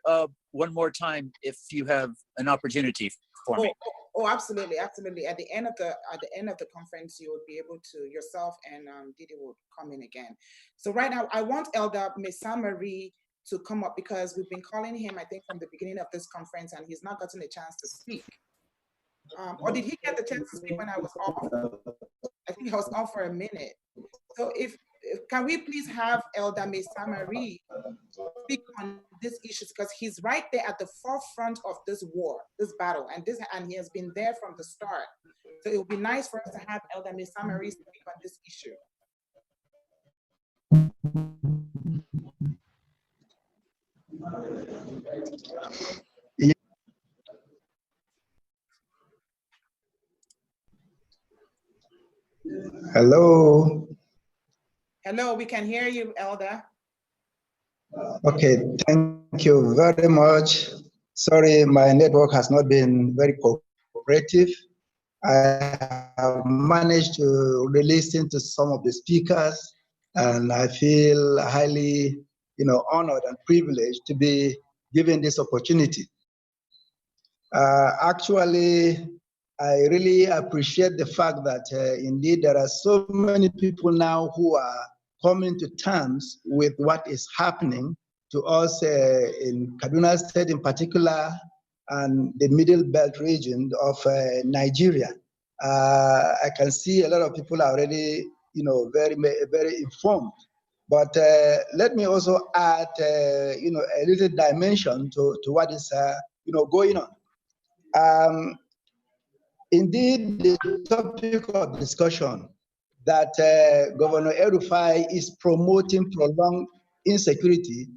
one more time if you have an opportunity for me. Oh, absolutely, absolutely. At the end of the conference, you will be able to, yourself and Didi will come in again. So right now, I want Elder Mesa-Marie to come up, because we've been calling him, I think, from the beginning of this conference, and he's not gotten a chance to speak. Or did he get the chance to speak when I was off? I think I was off for a minute. So can we please have Elder Mesa-Marie speak on these issues, because he's right there at the forefront of this war, this battle, and he has been there from the start. So it would be nice for us to have Elder Mesa-Marie speak on this issue. Hello. Hello, we can hear you, Elder. Okay, thank you very much. Sorry, my network has not been very cooperative. I have managed to listen to some of the speakers, and I feel highly, honored and privileged to be given this opportunity. Actually, I really appreciate the fact that indeed there are so many people now who are coming to terms with what is happening to us in Kaduna State in particular, and the Middle Belt region of Nigeria. I can see a lot of people are already, very, very informed. But let me also add, a little dimension to what is, going on. Indeed, the topic of discussion that Governor El-Rufai is promoting prolonged insecurity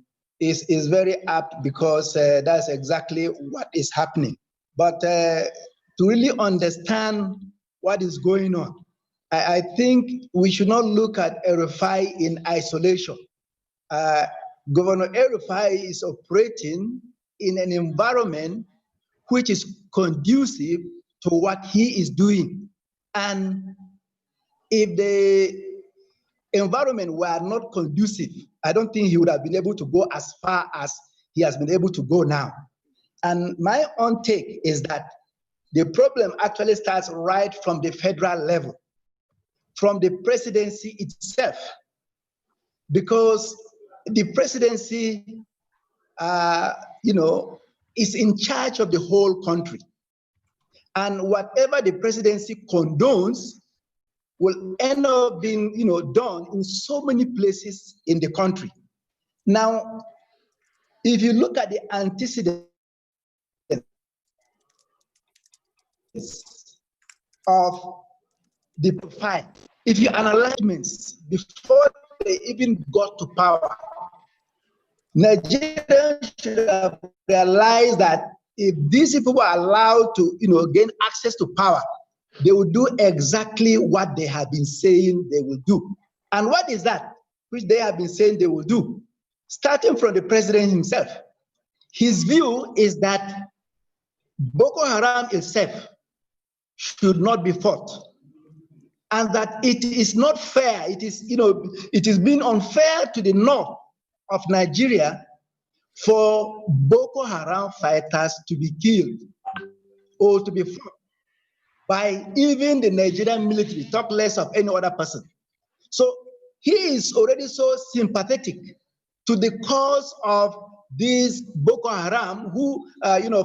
is very apt, because that's exactly what is happening. But to really understand what is going on, I think we should not look at El-Rufai in isolation. Governor El-Rufai is operating in an environment which is conducive to what he is doing. And if the environment were not conducive, I don't think he would have been able to go as far as he has been able to go now. And my own take is that the problem actually starts right from the federal level, from the presidency itself, because the presidency, is in charge of the whole country. And whatever the presidency condones will end up being, done in so many places in the country. Now, if you look at the antecedents of the profile, if you analyze before they even got to power, Nigerians should have realized that if these people were allowed to, gain access to power, they will do exactly what they have been saying they will do. And what is that which they have been saying they will do? Starting from the president himself. His view is that Boko Haram itself should not be fought, and that it is not fair. It is being unfair to the north of Nigeria for Boko Haram fighters to be killed or to be fought by even the Nigerian military, talk less of any other person. So he is already so sympathetic to the cause of these Boko Haram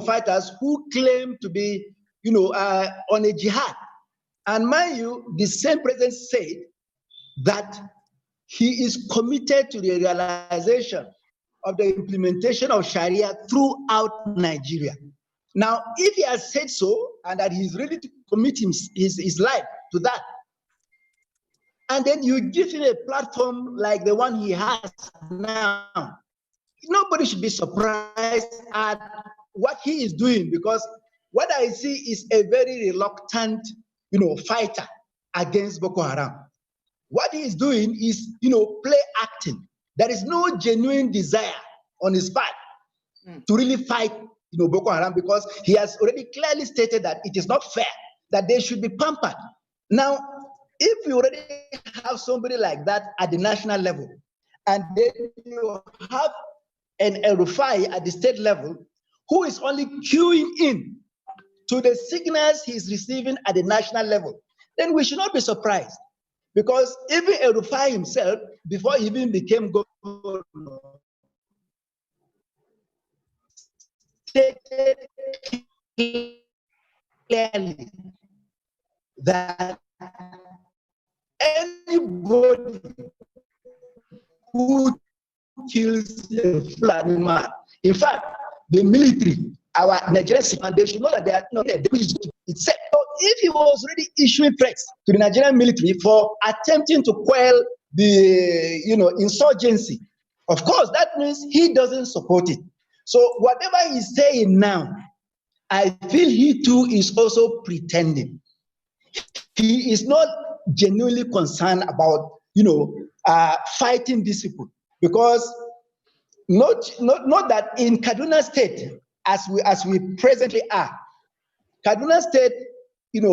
fighters who claim to be on a jihad. And mind you, the same president said that he is committed to the realization of the implementation of Sharia throughout Nigeria. Now, if he has said so, and that he's ready to commit his life to that, and then you give him a platform like the one he has now, nobody should be surprised at what he is doing, because what I see is a very reluctant, fighter against Boko Haram. What he is doing is, play acting. There is no genuine desire on his part to really fight, Boko Haram, because he has already clearly stated that it is not fair, that they should be pampered. Now, if you already have somebody like that at the national level, and then you have an El-Rufai at the state level, who is only queuing in to the signals he's receiving at the national level, then we should not be surprised. Because even El-Rufai himself, before he even became governor, stated clearly that anybody who kills a Fulani man, in fact, the military, our Nigerian, and they should know that they are not there. Itself. So if he was already issuing threats to the Nigerian military for attempting to quell the insurgency, of course, that means he doesn't support it. So whatever he's saying now, I feel he too is also pretending. He is not genuinely concerned about fighting these people, because not that in Kaduna State, as we presently are, Kaduna State,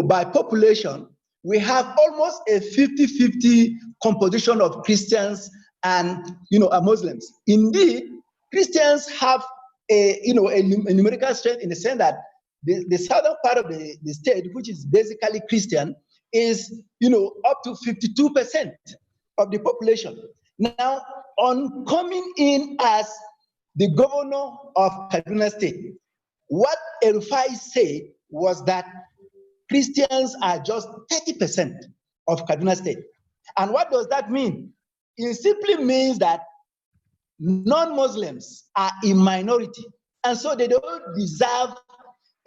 by population, we have almost a 50-50 composition of Christians and Muslims. Indeed, Christians have a numerical strength in the sense that the southern part of the state, which is basically Christian, is up to 52% of the population. Now, on coming in as the governor of Kaduna State, what El-Rufai said was that Christians are just 30% of Kaduna State. And what does that mean? It simply means that non-Muslims are in minority, and so they don't deserve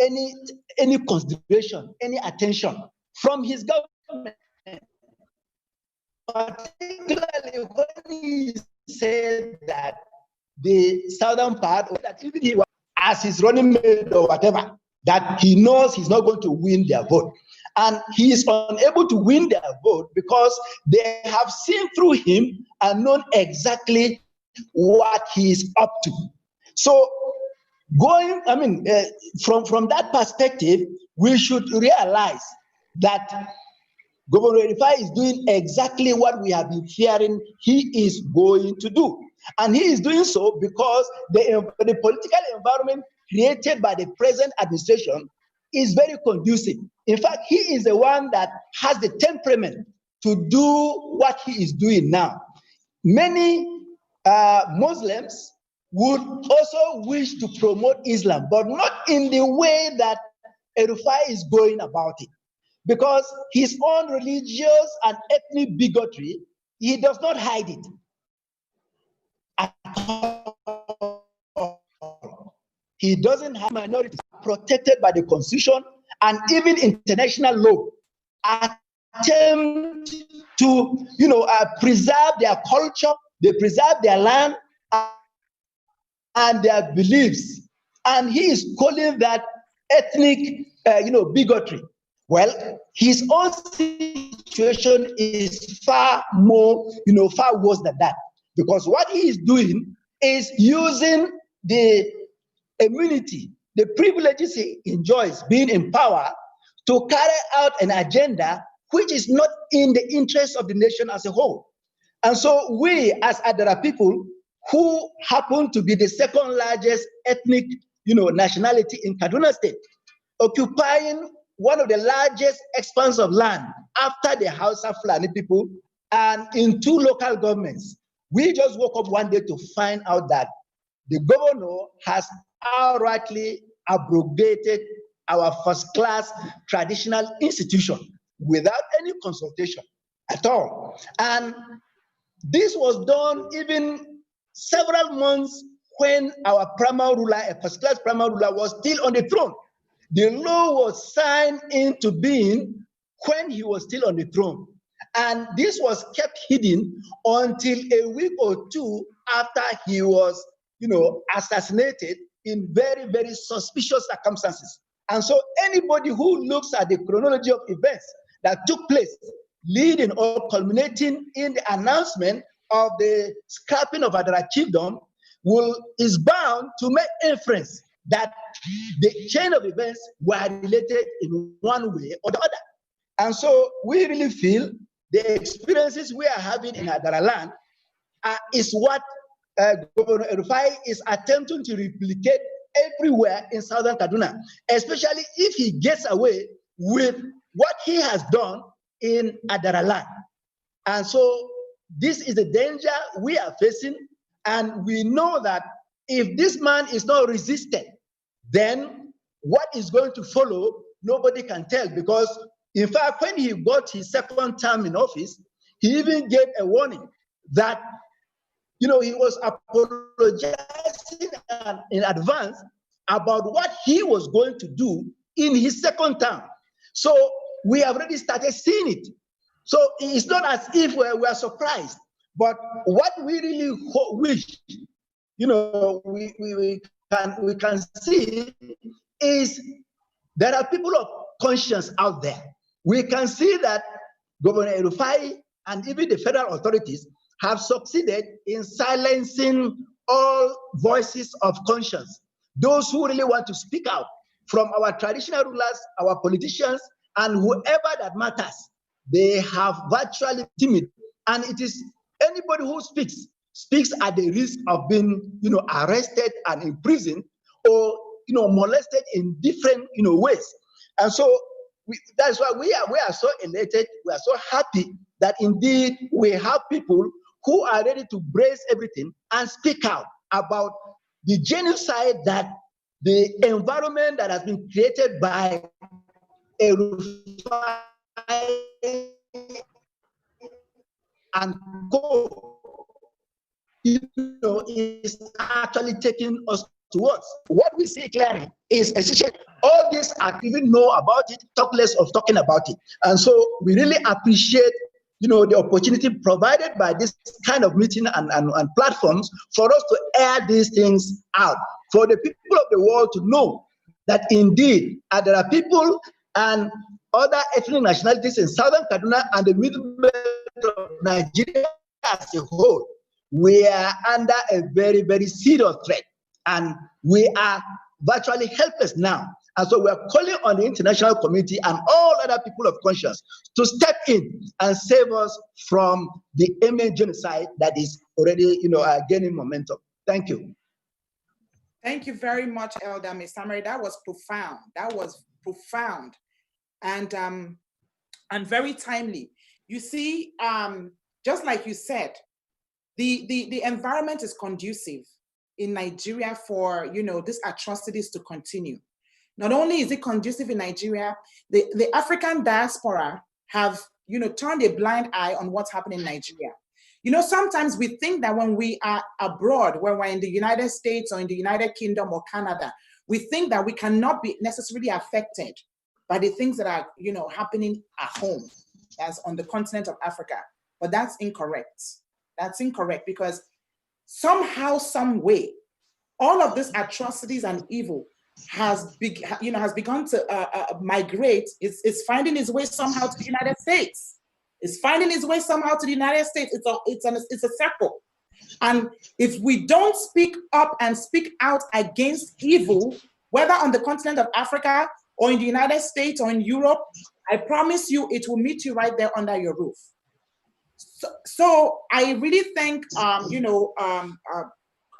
any consideration, any attention from his government. Particularly when he said that the southern part, or that even he was as his running mate or whatever, that he knows he's not going to win their vote. And he is unable to win their vote because they have seen through him and known exactly what he is up to. So from that perspective, we should realize that Governor El-Rufai is doing exactly what we have been fearing he is going to do. And he is doing so because the political environment created by the present administration is very conducive. In fact, he is the one that has the temperament to do what he is doing now. Many Muslims would also wish to promote Islam, but not in the way that El-Rufai is going about it. Because his own religious and ethnic bigotry, he does not hide it. He doesn't have minorities protected by the Constitution and even international law. Attempt to, preserve their culture, they preserve their land and their beliefs, and he is calling that ethnic, bigotry. Well, his own situation is far more, far worse than that, because what he is doing is using the immunity, the privileges he enjoys being in power to carry out an agenda which is not in the interest of the nation as a whole. And so we, as Adara people, who happen to be the second largest ethnic, nationality in Kaduna State, occupying one of the largest expanse of land after the Hausa Fulani people and in 2 local governments, we just woke up one day to find out that the governor has outrightly abrogated our first-class traditional institution without any consultation at all. And this was done even several months when our primary ruler, a first-class primary ruler, was still on the throne. The law was signed into being when he was still on the throne. And this was kept hidden until a week or 2 after he was, assassinated in very, very suspicious circumstances. And so anybody who looks at the chronology of events that took place, leading or culminating in the announcement of the scrapping of Adara chiefdom, is bound to make inference that the chain of events were related in one way or the other. And so we really feel the experiences we are having in Adara land is what Governor El-Rufai is attempting to replicate everywhere in southern Kaduna, especially if he gets away with what he has done in Adara land. And so this is the danger we are facing, and we know that if this man is not resisted, then what is going to follow, nobody can tell, because in fact, when he got his second term in office, he even gave a warning that, he was apologizing in advance about what he was going to do in his second term. So we have already started seeing it. So it's not as if we are surprised, but what we really wish, we can see is there are people of conscience out there. We can see that Governor El-Rufai and even the federal authorities have succeeded in silencing all voices of conscience. Those who really want to speak out, from our traditional rulers, our politicians, and whoever that matters, they have virtually timid. And it is anybody who speaks at the risk of being, arrested and imprisoned or, molested in different, ways. And so that's why we are so elated, we are so happy that indeed we have people who are ready to brace everything and speak out about the genocide that the environment that has been created by El-Rufai and co, is actually taking us towards. What we see clearly is essentially all these are even know about it, talk less of talking about it. And so we really appreciate the opportunity provided by this kind of meeting and platforms for us to air these things out, for the people of the world to know that indeed there are people and other ethnic nationalities in southern Kaduna and the middle belt of Nigeria as a whole. We are under a very, very serious threat, and we are virtually helpless now. And so we are calling on the international community and all other people of conscience to step in and save us from the immense genocide that is already, gaining momentum. Thank you. Thank you very much, Elder Misamari. That was profound. That was profound, and very timely. You see, just like you said, the environment is conducive in Nigeria for these atrocities to continue. Not only is it conducive in Nigeria, the African diaspora have turned a blind eye on what's happening in Nigeria. Sometimes we think that when we are abroad, when we're in the United States or in the United Kingdom or Canada, we think that we cannot be necessarily affected by the things that are happening at home, as on the continent of Africa. But that's incorrect. That's incorrect, because somehow, some way, all of these atrocities and evil has begun to migrate. It's finding its way somehow to the United States. It's finding its way somehow to the United States. It's a circle. And if we don't speak up and speak out against evil, whether on the continent of Africa or in the United States or in Europe, I promise you it will meet you right there under your roof. So I really thank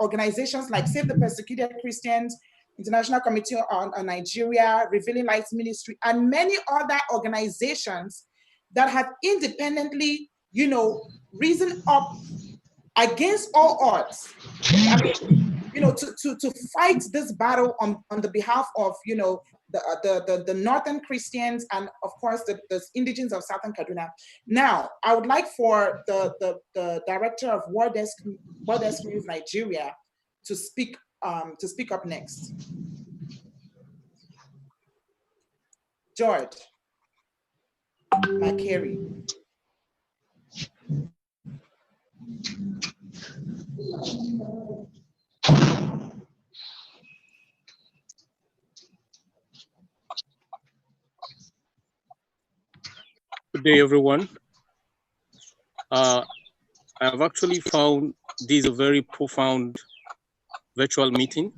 organizations like Save the Persecuted Christians, International Committee on Nigeria, Revealing Light Ministry, and many other organizations that have independently, risen up against all odds. I mean, to fight this battle on the behalf of, the Northern Christians and, of course, the indigenes of Southern Kaduna. Now, I would like for the director of World Desk News Nigeria to speak up next. George McCary. Good day, everyone. I've actually found this a very profound virtual meeting,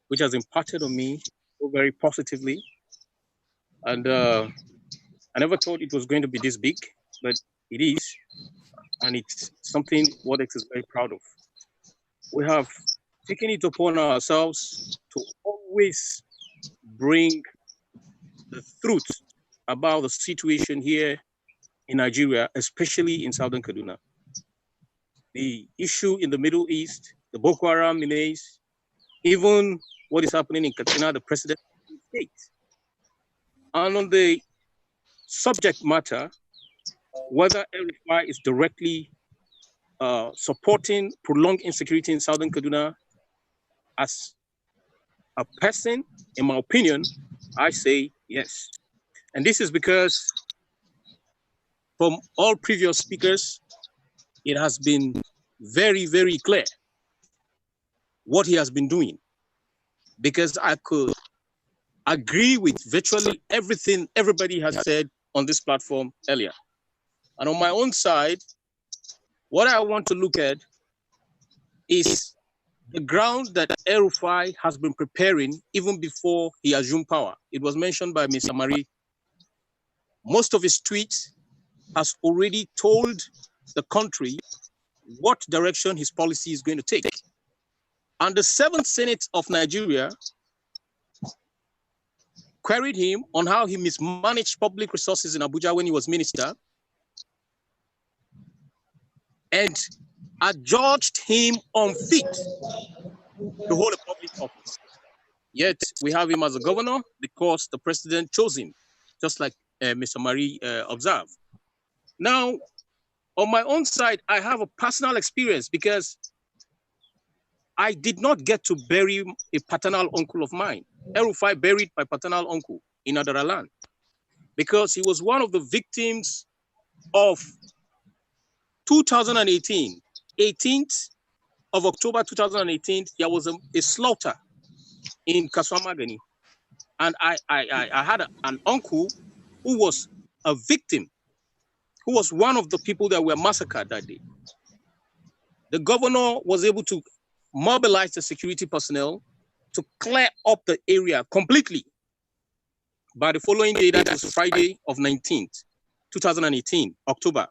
which has impacted on me so very positively. And I never thought it was going to be this big, but it is. And it's something Wordex is very proud of. We have taken it upon ourselves to always bring the truth about the situation here in Nigeria, especially in Southern Kaduna. The issue in the Middle East, the Boko Haram menace, even what is happening in Katsina, the president of the state. And on the subject matter, whether El-Rufai is directly supporting prolonged insecurity in Southern Kaduna, as a person, in my opinion, I say yes. And this is because from all previous speakers, it has been very, very clear what he has been doing, because I could agree with virtually everything everybody has said on this platform earlier. And on my own side, what I want to look at is the ground that El-Rufai has been preparing even before he assumed power. It was mentioned by Mr. Marie. Most of his tweets has already told the country what direction his policy is going to take. And the 7th Senate of Nigeria queried him on how he mismanaged public resources in Abuja when he was minister, and adjudged him unfit to hold a public office. Yet we have him as a governor because the president chose him, just like Mr. Marie observed. Now, on my own side, I have a personal experience because I did not get to bury a paternal uncle of mine. El-Rufai buried my paternal uncle in Adaraland because he was one of the victims of 2018, 18th of October 2018, there was a slaughter in Kaswamagani. And I had an uncle who was a victim, who was one of the people that were massacred that day. The governor was able to mobilize the security personnel to clear up the area completely. By the following day, that was Friday of 19th, 2018, October,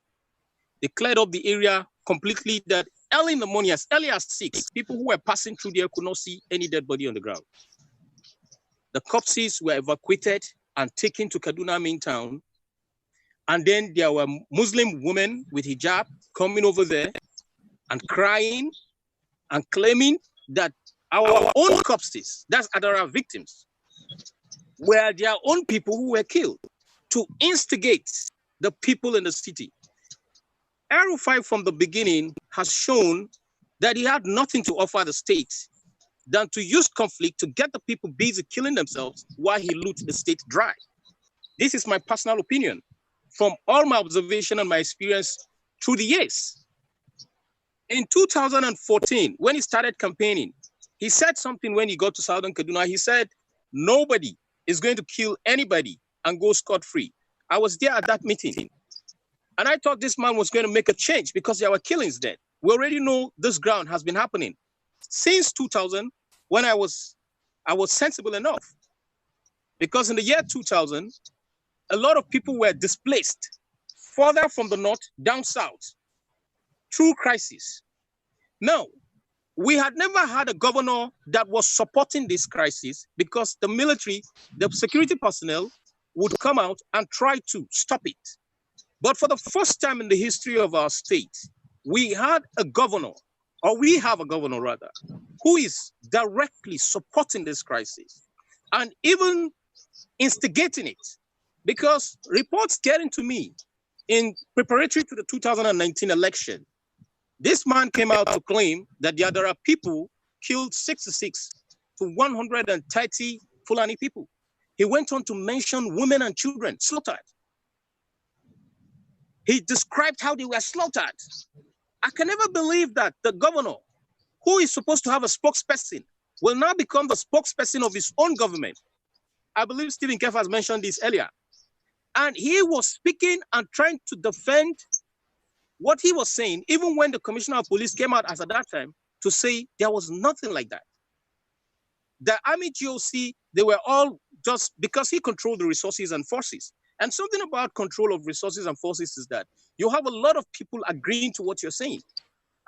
they cleared up the area completely. That early in the morning, as early as 6, people who were passing through there could not see any dead body on the ground. The corpses were evacuated and taken to Kaduna main town. And then there were Muslim women with hijab coming over there and crying and claiming that our own corpses, that's Adara victims, were their own people who were killed, to instigate the people in the city. El-Rufai from the beginning has shown that he had nothing to offer the state than to use conflict to get the people busy killing themselves while he loots the state dry. This is my personal opinion from all my observation and my experience through the years. In 2014, when he started campaigning, he said something when he got to Southern Kaduna. He said, nobody is going to kill anybody and go scot-free. I was there at that meeting. And I thought this man was going to make a change because there were killings there. We already know this ground has been happening since 2000, when I was sensible enough. Because in the year 2000, a lot of people were displaced further from the north down south through crisis. Now, we had never had a governor that was supporting this crisis because the military, the security personnel would come out and try to stop it. But for the first time in the history of our state, we had a governor, or we have a governor rather, who is directly supporting this crisis and even instigating it. Because reports getting to me in preparatory to the 2019 election, this man came out to claim that there are people killed 66 to 130 Fulani people. He went on to mention women and children slaughtered. He described how they were slaughtered. I can never believe that the governor, who is supposed to have a spokesperson, will now become the spokesperson of his own government. I believe Stephen Kefa has mentioned this earlier. And he was speaking and trying to defend what he was saying, even when the commissioner of police came out as at that time to say there was nothing like that. The army GOC, they were all just because he controlled the resources and forces. And something about control of resources and forces is that you have a lot of people agreeing to what you're saying.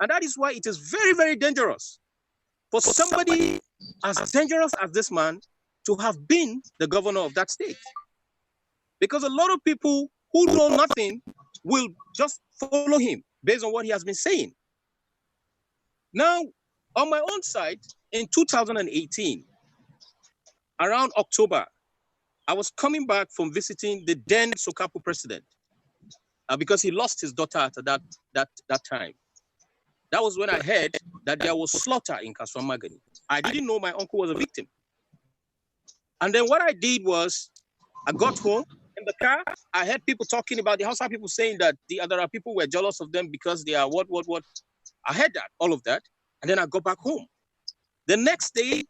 And that is why it is very, very dangerous for somebody as dangerous as this man to have been the governor of that state. Because a lot of people who know nothing will just follow him based on what he has been saying. Now, on my own side, in 2018, around October, I was coming back from visiting the then Sokapu president because he lost his daughter at that time. That was when I heard that there was slaughter in Kaswamagani. I didn't know my uncle was a victim. And then what I did was, I got home in the car. I heard people talking about the Hausa people saying that the other people were jealous of them because they are what. I heard that, all of that. And then I got back home. The next day,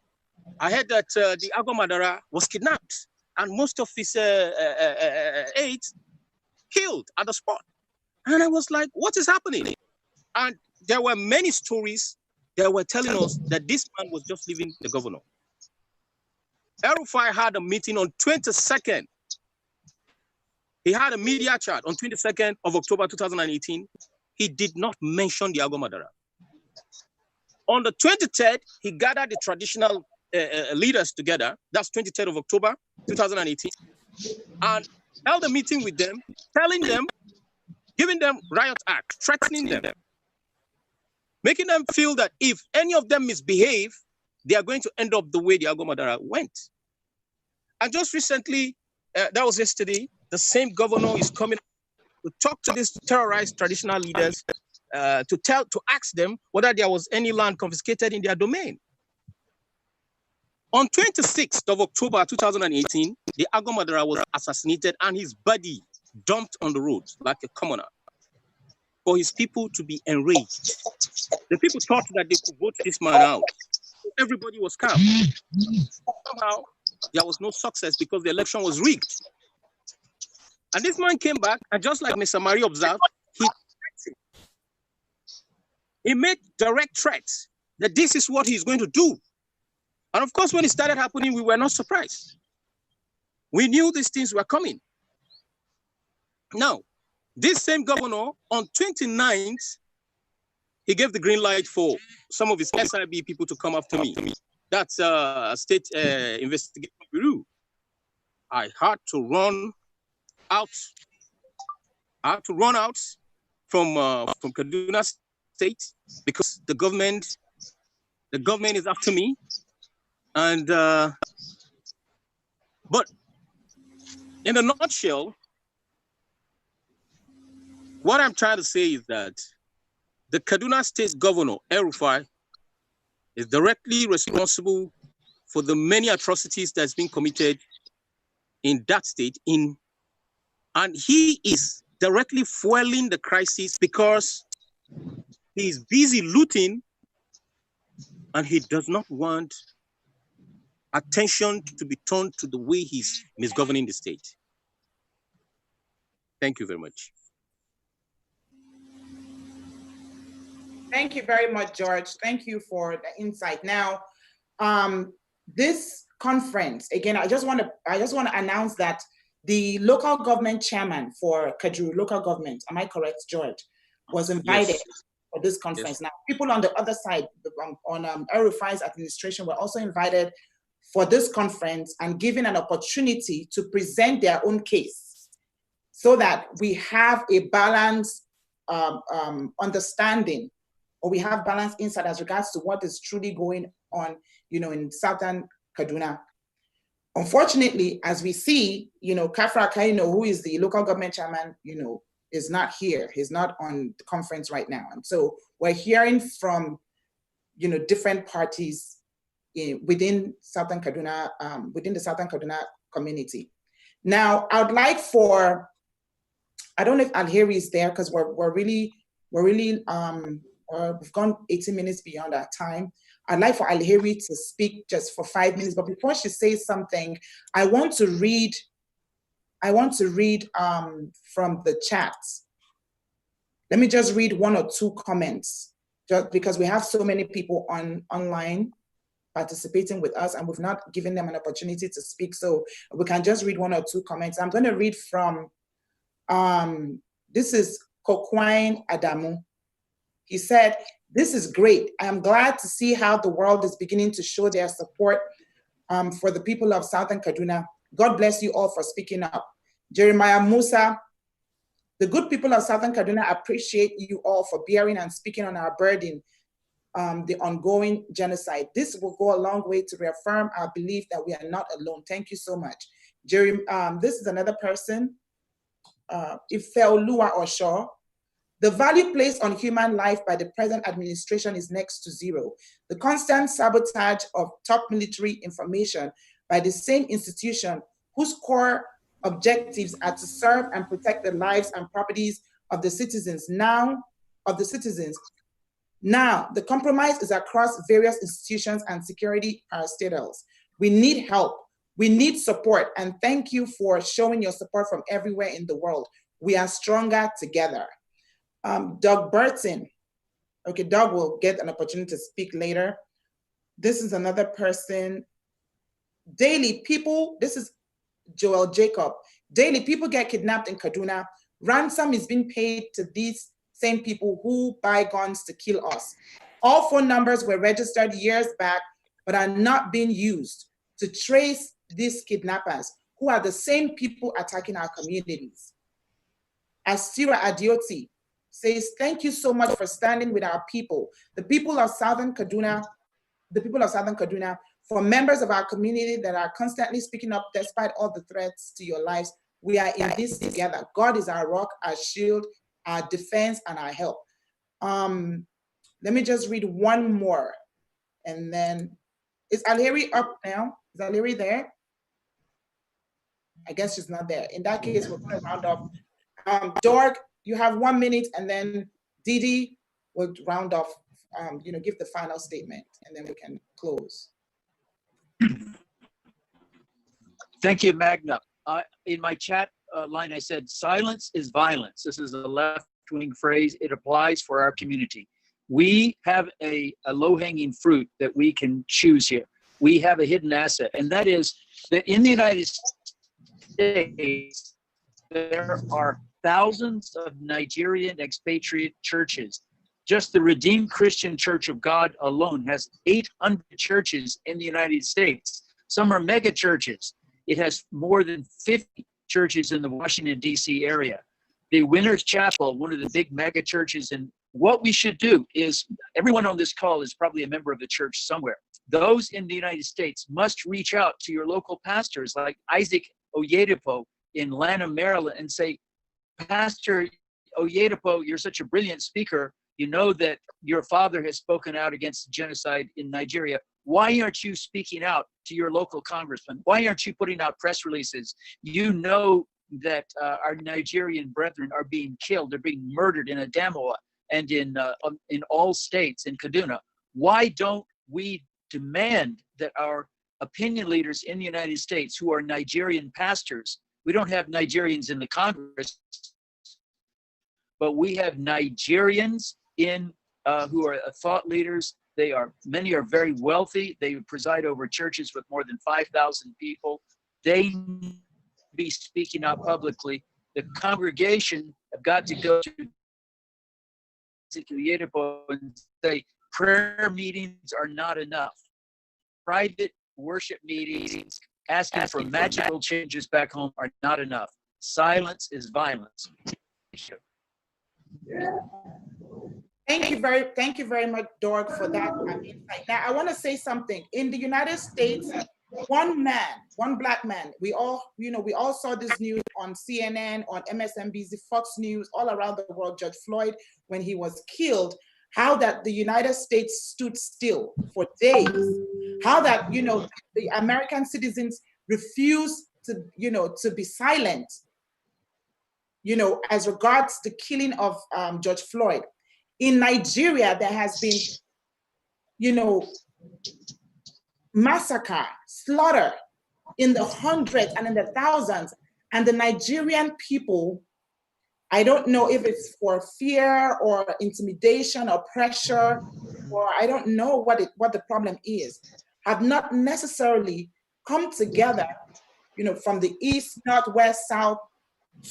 I heard that the Agomadara was kidnapped and most of his aides killed at the spot. And I was like, what is happening? And there were many stories that were telling us that this man was just leaving the governor. El-Rufai had a meeting on 22nd. He had a media chat on 22nd of October 2018. He did not mention the Agomadara. On the 23rd, he gathered the traditional leaders together. That's 23rd of October 2018. And held a meeting with them, telling them, giving them riot act, threatening them, making them feel that if any of them misbehave, they are going to end up the way the Agomadara went. And just recently, that was yesterday, the same governor is coming to talk to these terrorized traditional leaders to ask them whether there was any land confiscated in their domain. On 26th of October 2018, the Agomadara was assassinated and his body dumped on the road like a commoner for his people to be enraged. The people thought that they could vote this man out. Everybody was calm. Somehow, there was no success because the election was rigged. And this man came back, and just like Mr. Marie observed, he made direct threats that this is what he's going to do. And of course, when it started happening, we were not surprised. We knew these things were coming. Now, this same governor on 29th, he gave the green light for some of his SIB people to come after me. That's a state investigation bureau. I had to run out. I had to run out from Kaduna State because the government is after me. And but in a nutshell, what I'm trying to say is that the Kaduna State Governor, El-Rufai, is directly responsible for the many atrocities that's been committed in that state. And he is directly fueling the crisis because he's busy looting and he does not want attention to be turned to the way he's misgoverning the state. Thank you very much. Thank you very much, George. Thank you for the insight. Now, this conference, again, I just want to announce that the local government chairman for Kajuru local government, am I correct, George, was invited for this conference. Now, people on the other side, on El-Rufai's administration, were also invited for this conference and given an opportunity to present their own case so that we have a balanced understanding, or we have balanced insight as regards to what is truly going on, in southern Kaduna. Unfortunately, as we see, Kafra Kaino, who is the local government chairman, is not here. He's not on the conference right now. And so we're hearing from, different parties within southern Kaduna, within the southern Kaduna community. Now, I would like for, I don't know if Al-Heri is there because we've gone 18 minutes beyond our time. I'd like for Al-Heri to speak just for 5 minutes, but before she says something, I want to read from the chat. Let me just read one or two comments, just because we have so many people online participating with us and we've not given them an opportunity to speak. So we can just read one or two comments. I'm going to read from, this is Kokwine Adamu. He said, "This is great. I am glad to see how the world is beginning to show their support for the people of Southern Kaduna. God bless you all for speaking up." Jeremiah Musa, "The good people of Southern Kaduna appreciate you all for bearing and speaking on our burden, the ongoing genocide. This will go a long way to reaffirm our belief that we are not alone." Thank you so much. This is another person, Ifeoluwa Osho. "The value placed on human life by the present administration is next to zero. The constant sabotage of top military information by the same institution whose core objectives are to serve and protect the lives and properties of the citizens. Now, the compromise is across various institutions and security parastatals. We need help. We need support. And thank you for showing your support from everywhere in the world. We are stronger together." Doug Burton. Okay, Doug will get an opportunity to speak later. This is another person. "Daily people," this is Joel Jacob. "Daily people get kidnapped in Kaduna. Ransom is being paid to these same people who buy guns to kill us. All phone numbers were registered years back, but are not being used to trace these kidnappers, who are the same people attacking our communities." Asira Adioti says, "Thank you so much for standing with our people, the people of Southern Kaduna, for members of our community that are constantly speaking up despite all the threats to your lives. We are in this together. God is our rock, our shield, our defense, and our help." Let me just read one more. And then, is Al-Heri up now? Is Al-Heri there? I guess she's not there. In that case, we're going to round off. Dorg, you have 1 minute, and then Didi will round off, give the final statement, and then we can close. Thank you, Magna. In my chat line, I said, "Silence is violence." This is a left-wing phrase. It applies for our community. We have a low-hanging fruit that we can choose here. we have a hidden asset, and that is that in the United States, there are thousands of Nigerian expatriate churches. Just the Redeemed Christian Church of God alone has 800 churches in the United States. Some are mega churches. It has more than 50 churches in the Washington, D.C. area. The Winners Chapel, one of the big mega churches, and what we should do is, everyone on this call is probably a member of the church somewhere. Those in the United States must reach out to your local pastors like Isaac Oyedepo in Lanham, Maryland, and say, Pastor Oyedepo, you're such a brilliant speaker. You know that your father has spoken out against genocide in Nigeria. Why aren't you speaking out to your local congressman? Why aren't you putting out press releases? You know that our Nigerian brethren are being killed. They're being murdered in Adamawa and in all states, in Kaduna. Why don't we demand that our opinion leaders in the United States who are Nigerian pastors, we don't have Nigerians in the Congress, but we have Nigerians in who are thought leaders. Many are very wealthy. They preside over churches with more than 5,000 people. They be speaking out publicly. The congregation have got to go to and say, prayer meetings are not enough. Private worship meetings asking for magical changes back home are not enough. Silence is violence. Thank you very much, Dorg, for that insight. Now, I want to say something. In the United States, one black man, we all saw this news on CNN, on MSNBC, Fox News, all around the world, George Floyd, when he was killed, how that the United States stood still for days, how that, the American citizens refused to be silent, as regards the killing of George Floyd. In Nigeria, there has been, massacre, slaughter in the hundreds and in the thousands. And the Nigerian people, I don't know if it's for fear or intimidation or pressure, or I don't know what the problem is, have not necessarily come together, from the east, north, west, south,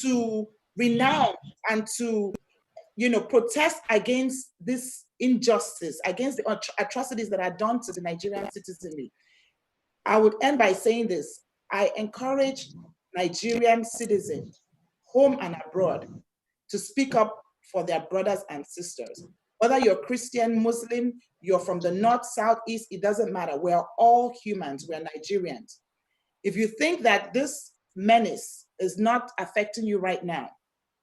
to renounce and to protest against this injustice, against the atrocities that are done to the Nigerian citizenry. I would end by saying this. I encourage Nigerian citizens, home and abroad, to speak up for their brothers and sisters. Whether you're Christian, Muslim, you're from the north, south, east, it doesn't matter. We're all humans, we're Nigerians. If you think that this menace is not affecting you right now,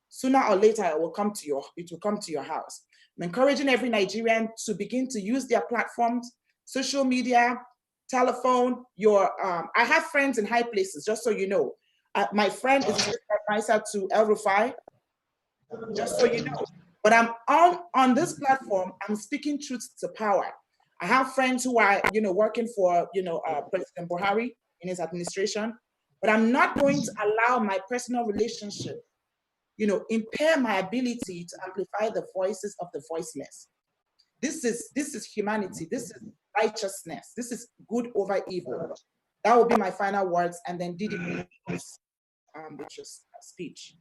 sooner or later it will come to your house. I'm encouraging every Nigerian to begin to use their platforms, social media, telephone. I have friends in high places, just so you know. My friend is an advisor to El-Rufai, just so you know. But I'm on this platform, I'm speaking truth to power. I have friends who are, working for, President Buhari in his administration, but I'm not going to allow my personal relationship impair my ability to amplify the voices of the voiceless. This is humanity. This is righteousness. This is good over evil. That will be my final words, and then Didi, which is speech.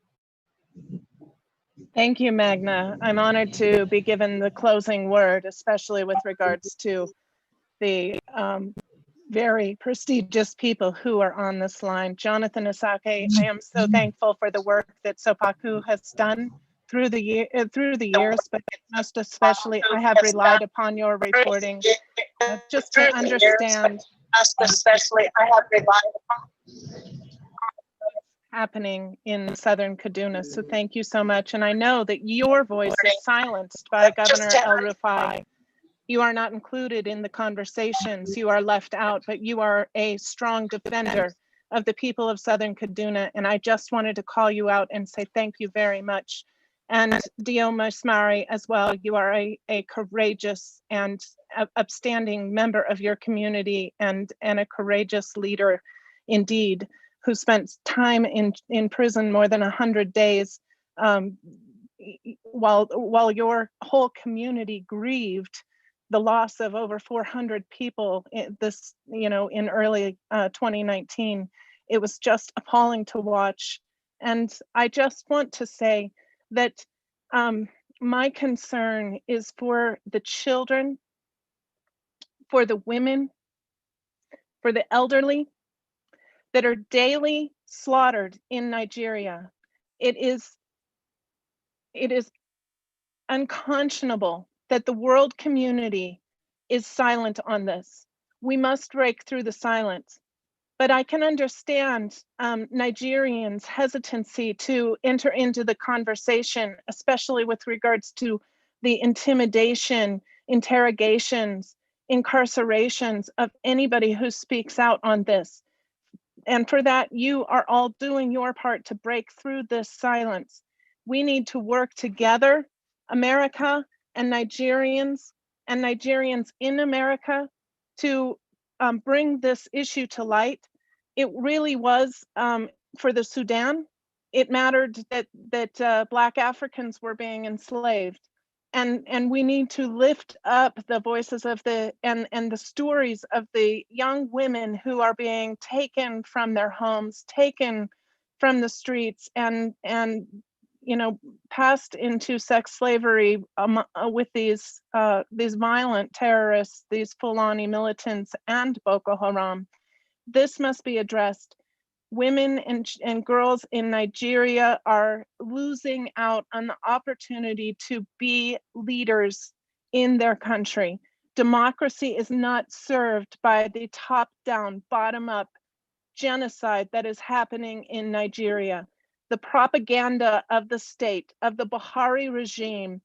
Thank you, Magna. I'm honored to be given the closing word, especially with regards to the very prestigious people who are on this line. Jonathan Asake, I am so thankful for the work that Sopaku has done through the years, but most especially, I have relied upon your reporting just to understand happening in southern Kaduna. So thank you so much. And I know that your voice is silenced by Governor El-Rufai. You are not included in the conversations, you are left out, but you are a strong defender of the people of southern Kaduna. And I just wanted to call you out and say thank you very much. And Dio Masmari as well, you are a courageous and upstanding member of your community and a courageous leader indeed, who spent time in prison more than 100 days while your whole community grieved the loss of over 400 people in this, in early 2019. It was just appalling to watch. And I just want to say that my concern is for the children, for the women, for the elderly that are daily slaughtered in Nigeria. It is unconscionable that the world community is silent on this. We must break through the silence. But I can understand Nigerians' hesitancy to enter into the conversation, especially with regards to the intimidation, interrogations, incarcerations of anybody who speaks out on this. And for that, you are all doing your part to break through this silence. We need to work together, America and Nigerians in America, to bring this issue to light. It really was for the Sudan. It mattered that Black Africans were being enslaved. And we need to lift up the voices of the stories of the young women who are being taken from their homes, taken from the streets, and passed into sex slavery with these violent terrorists, these Fulani militants, and Boko Haram. This must be addressed. Women and girls in Nigeria are losing out on the opportunity to be leaders in their country. Democracy is not served by the top-down, bottom-up genocide that is happening in Nigeria. The propaganda of the state, of the Buhari regime,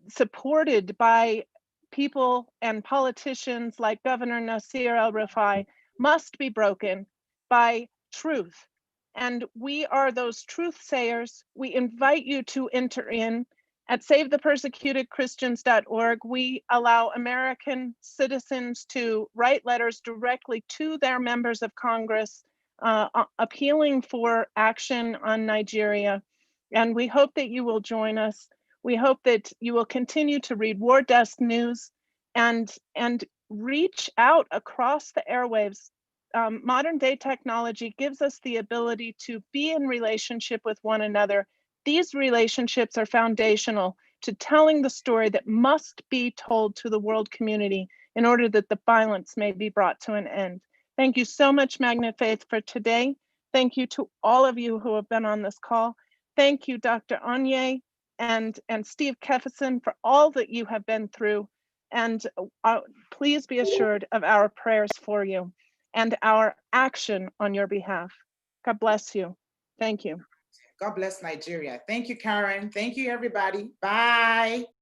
supported by people and politicians like Governor Nasir El-Rufai, must be broken by truth. And we are those truth sayers. We invite you to enter in. At SaveThePersecutedChristians.org, we allow American citizens to write letters directly to their members of Congress, appealing for action on Nigeria. And we hope that you will join us. We hope that you will continue to read War Desk News and reach out across the airwaves. Modern day technology gives us the ability to be in relationship with one another. These relationships are foundational to telling the story that must be told to the world community in order that the violence may be brought to an end. Thank you so much, Magnet Faith, for today. Thank you to all of you who have been on this call. Thank you, Dr. Onye and Steve Kefferson, for all that you have been through. And please be assured of our prayers for you and our action on your behalf. God bless you. Thank you. God bless Nigeria. Thank you, Karen. Thank you, everybody. Bye.